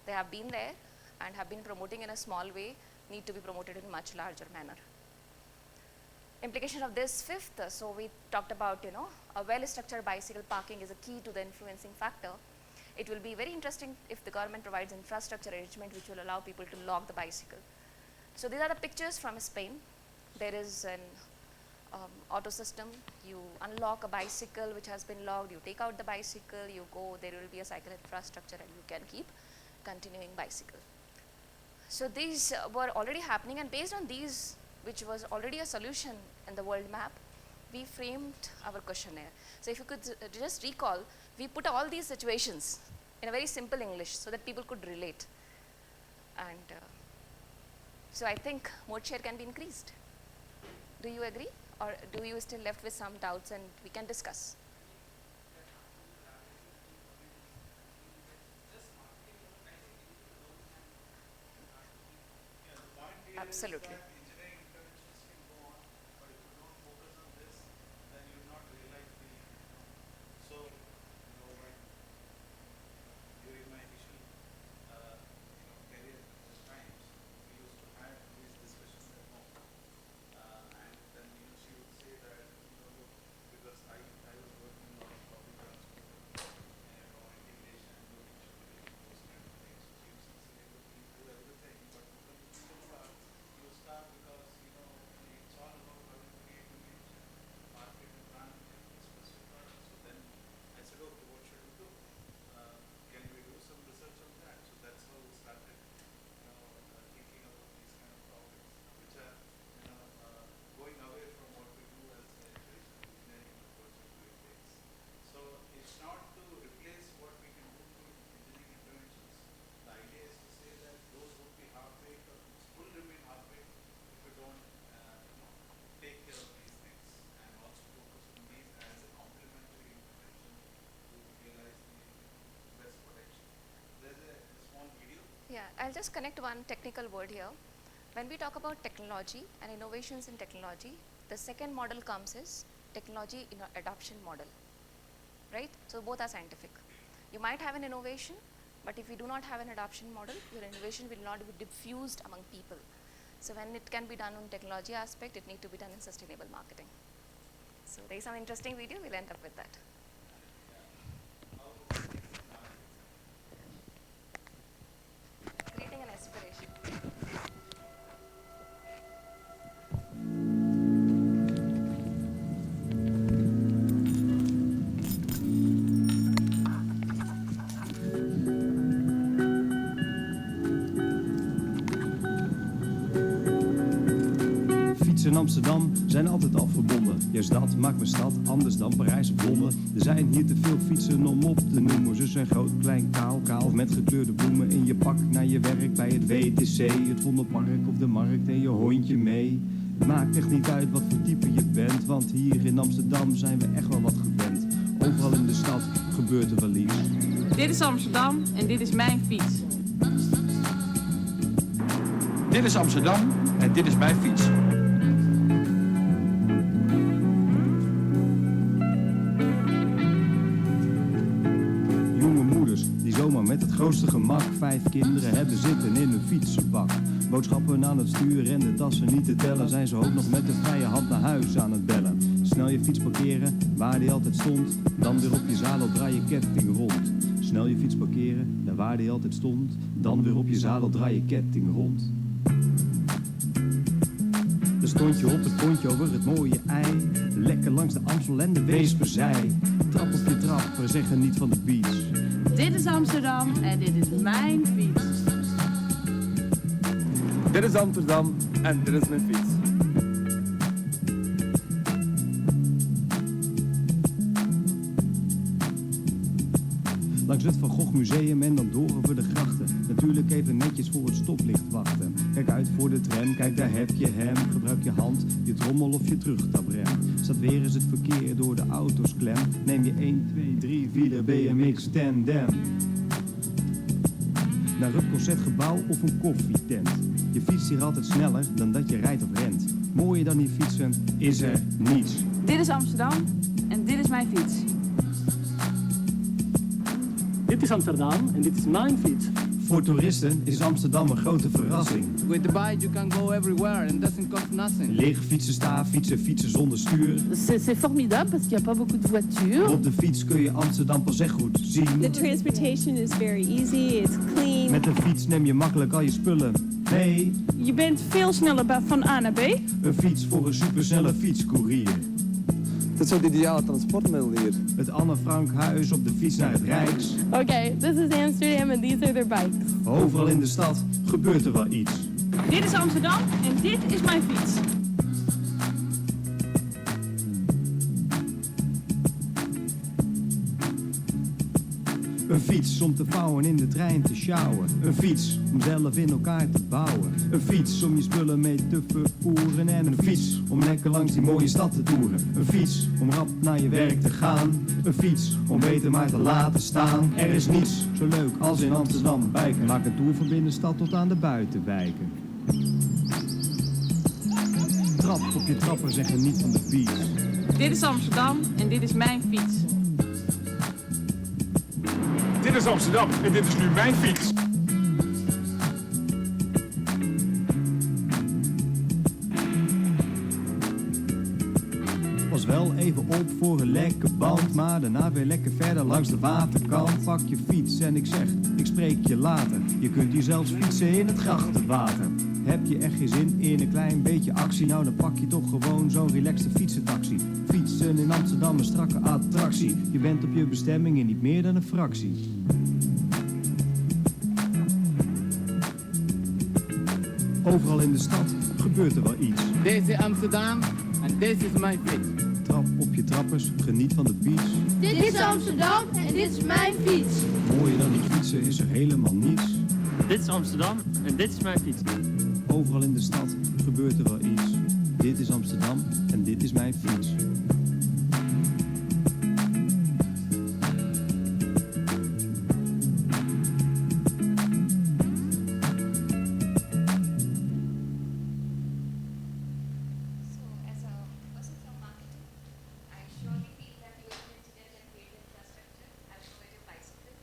they have been there and have been promoting in a small way, need to be promoted in much larger manner. Implication of this fifth, so we talked about, you know, a well-structured bicycle parking is a key to the influencing factor. It will be very interesting if the government provides infrastructure arrangement which will allow people to log the bicycle. So these are the pictures from Spain. There is an auto system. You unlock a bicycle which has been logged, you take out the bicycle, you go, there will be a cycle infrastructure and you can keep continuing bicycle. So these were already happening, and based on these, which was already a solution in the world map, we framed our questionnaire. So if you could just recall, we put all these situations in a very simple English so that people could relate. And so I think mode share can be increased. Do you agree, or do you still left with some doubts and we can discuss? Absolutely. Engineering interventions can go on, but if you don't focus on this, then you will not realize the, so, when, during my initial, career times, we used to have these discussions at home, and then, she would say that, look, because I was working on public transport, integration, those kind of things, so she used to say, look, you do everything, but you start because, it's all about how you create image, market and brand specific products. So then I said, okay, what should we do? Can we do some research on that? So that's how we started, thinking about these kind of topics, which are, going away from what we do as a traditional engineering approach of doing things. So it's not to replace what we can do through engineering interventions. The idea is to say that those would be half-baked or will remain half-baked if we don't take care of these things, and also focus on these as a complementary intervention to realize the best potential. There's a small video. Yeah, I'll just connect one technical word here. When we talk about technology and innovations in technology, the second model comes as technology adoption model, right? So both are scientific. You might have an innovation, but if you do not have an adoption model, your innovation will not be diffused among people. So when it can be done on technology aspect, it needs to be done in sustainable marketing. So there is some interesting video, we'll end up with that. Creating an aspiration. In Amsterdam zijn altijd al verbonden. Juist dat maakt mijn stad anders dan Parijs of Londen. Er zijn hier te veel fietsen om op te noemen. Ze zijn groot, klein, kaal, kaal of met gekleurde bloemen. In je pak naar je werk bij het WTC, het Vondelpark of de markt en je hondje mee. Het maakt echt niet uit wat voor type je bent, want hier in Amsterdam zijn we echt wel wat gewend. Overal in de stad gebeurt er wel iets. Dit is Amsterdam en dit is mijn fiets. Dit is Amsterdam en dit is mijn fiets. Zomaar met het grootste gemak 5 kinderen hebben zitten in een fietsenbak. Boodschappen aan het stuur en de tassen niet te tellen. Zijn ze ook nog met de vrije hand naar huis aan het bellen. Snel je fiets parkeren, waar die altijd stond. Dan weer op je zadel draai je ketting rond. Snel je fiets parkeren, daar waar die altijd stond. Dan weer op je zadel draai je ketting rond. Dan stond je op het pontje over het mooie ei. Lekker langs de Amstel en de Weesperzij. Trap op je trap, we zeggen niet van de fiets. Dit is Amsterdam en dit is mijn fiets. Dit is Amsterdam en dit is mijn fiets. Langs het Van Gogh Museum en dan door over de grachten. Natuurlijk even netjes voor het stoplicht wachten. Kijk uit voor de tram, kijk daar heb je hem. Gebruik je hand, je trommel of je terugtaprem. Staat weer eens het verkeer door de auto's klem. Neem je 1, 2, 3, 4 BMX tandem. Naar het concertgebouw of een koffietent. Je fietst hier altijd sneller dan dat je rijdt of rent. Mooier dan die fietsen is er niets. Dit is Amsterdam en dit is mijn fiets. Dit is Amsterdam en dit is mijn fiets. Voor toeristen is Amsterdam een grote verrassing. With the bike you can go everywhere and doesn't cost nothing. Liggen fietsen, staan fietsen, fietsen zonder stuur. C'est formidable parce qu'il n'y a pas beaucoup de voitures. Op de fiets kun je Amsterdam pas echt goed zien. The transportation is very easy, it's clean. Met een fiets neem je makkelijk al je spullen mee. Je bent veel sneller van A naar B. Een fiets voor een supersnelle fietscourier. Dat is ook het ideale transportmiddel hier. Het Anne Frank huis op de fiets naar het Rijks. Okay, this is Amsterdam and these are their bikes. Overal in de stad gebeurt er wel iets. Dit is Amsterdam en dit is mijn fiets. Een fiets om te vouwen in de trein te sjouwen. Een fiets om zelf in elkaar te bouwen. Een fiets om je spullen mee te vervoeren. En een fiets om lekker langs die mooie stad te toeren. Een fiets om rap naar je werk te gaan. Een fiets om beter maar te laten staan. Er is niets zo leuk als in Amsterdam biken. Maak een tour van binnenstad tot aan de buitenwijken. Trap op je trappers en geniet van de fiets. Dit is Amsterdam en dit is mijn fiets. Dit is Amsterdam en dit is nu mijn fiets. Pas wel even op voor een lekke band, maar daarna weer lekker verder langs de waterkant. Pak je fiets en ik zeg, ik spreek je later. Je kunt hier zelfs fietsen in het grachtenwater. Heb je echt geen zin in een klein beetje actie? Nou, dan pak je toch gewoon zo'n relaxte fietsentaxi. Fietsen in Amsterdam een strakke attractie. Je bent op je bestemming in niet meer dan een fractie. Overal in de stad gebeurt er wel iets. Dit is Amsterdam en dit is mijn fiets. Trap op je trappers, geniet van de beach. Dit is Amsterdam en dit is mijn fiets. Mooier dan die fietsen is er helemaal niets. Dit is Amsterdam en dit is mijn fiets. Overal in de stad gebeurt er wel iets. Dit is Amsterdam en dit is mijn fiets. So, as a person from marketing, I surely feel that you as an engineer can create infrastructure. I'll show you a bicycle.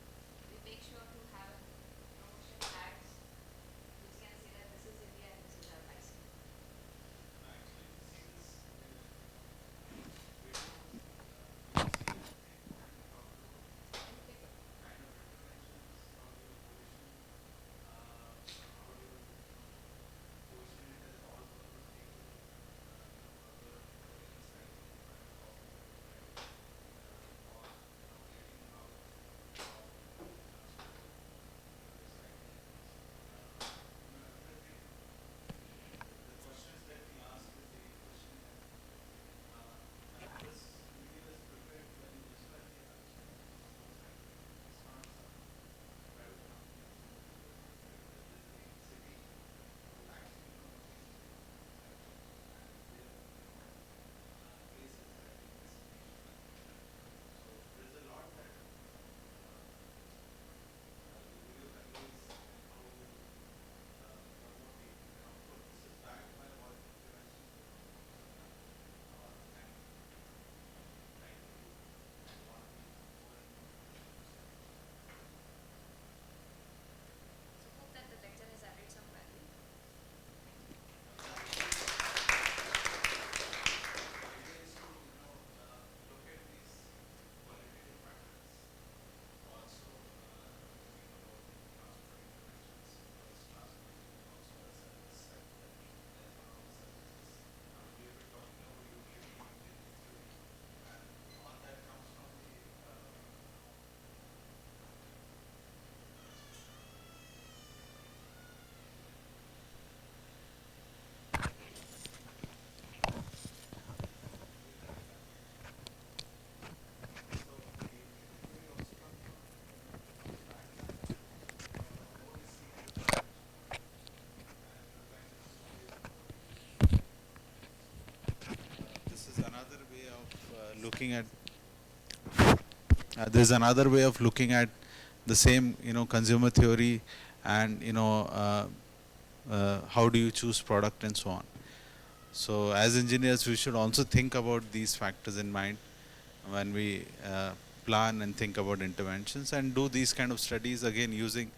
We make sure to have promotion ads which can say that this is India and this is our bicycle. looking at there's another way of looking at the same, consumer theory, and how do you choose product and so on. So as engineers, we should also think about these factors in mind when we plan and think about interventions, and do these kind of studies again using,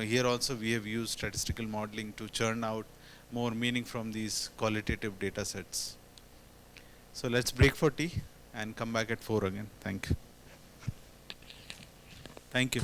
here also we have used statistical modeling to churn out more meaning from these qualitative data sets. So let's break for tea and come back at 4 again. Thank you. Thank you.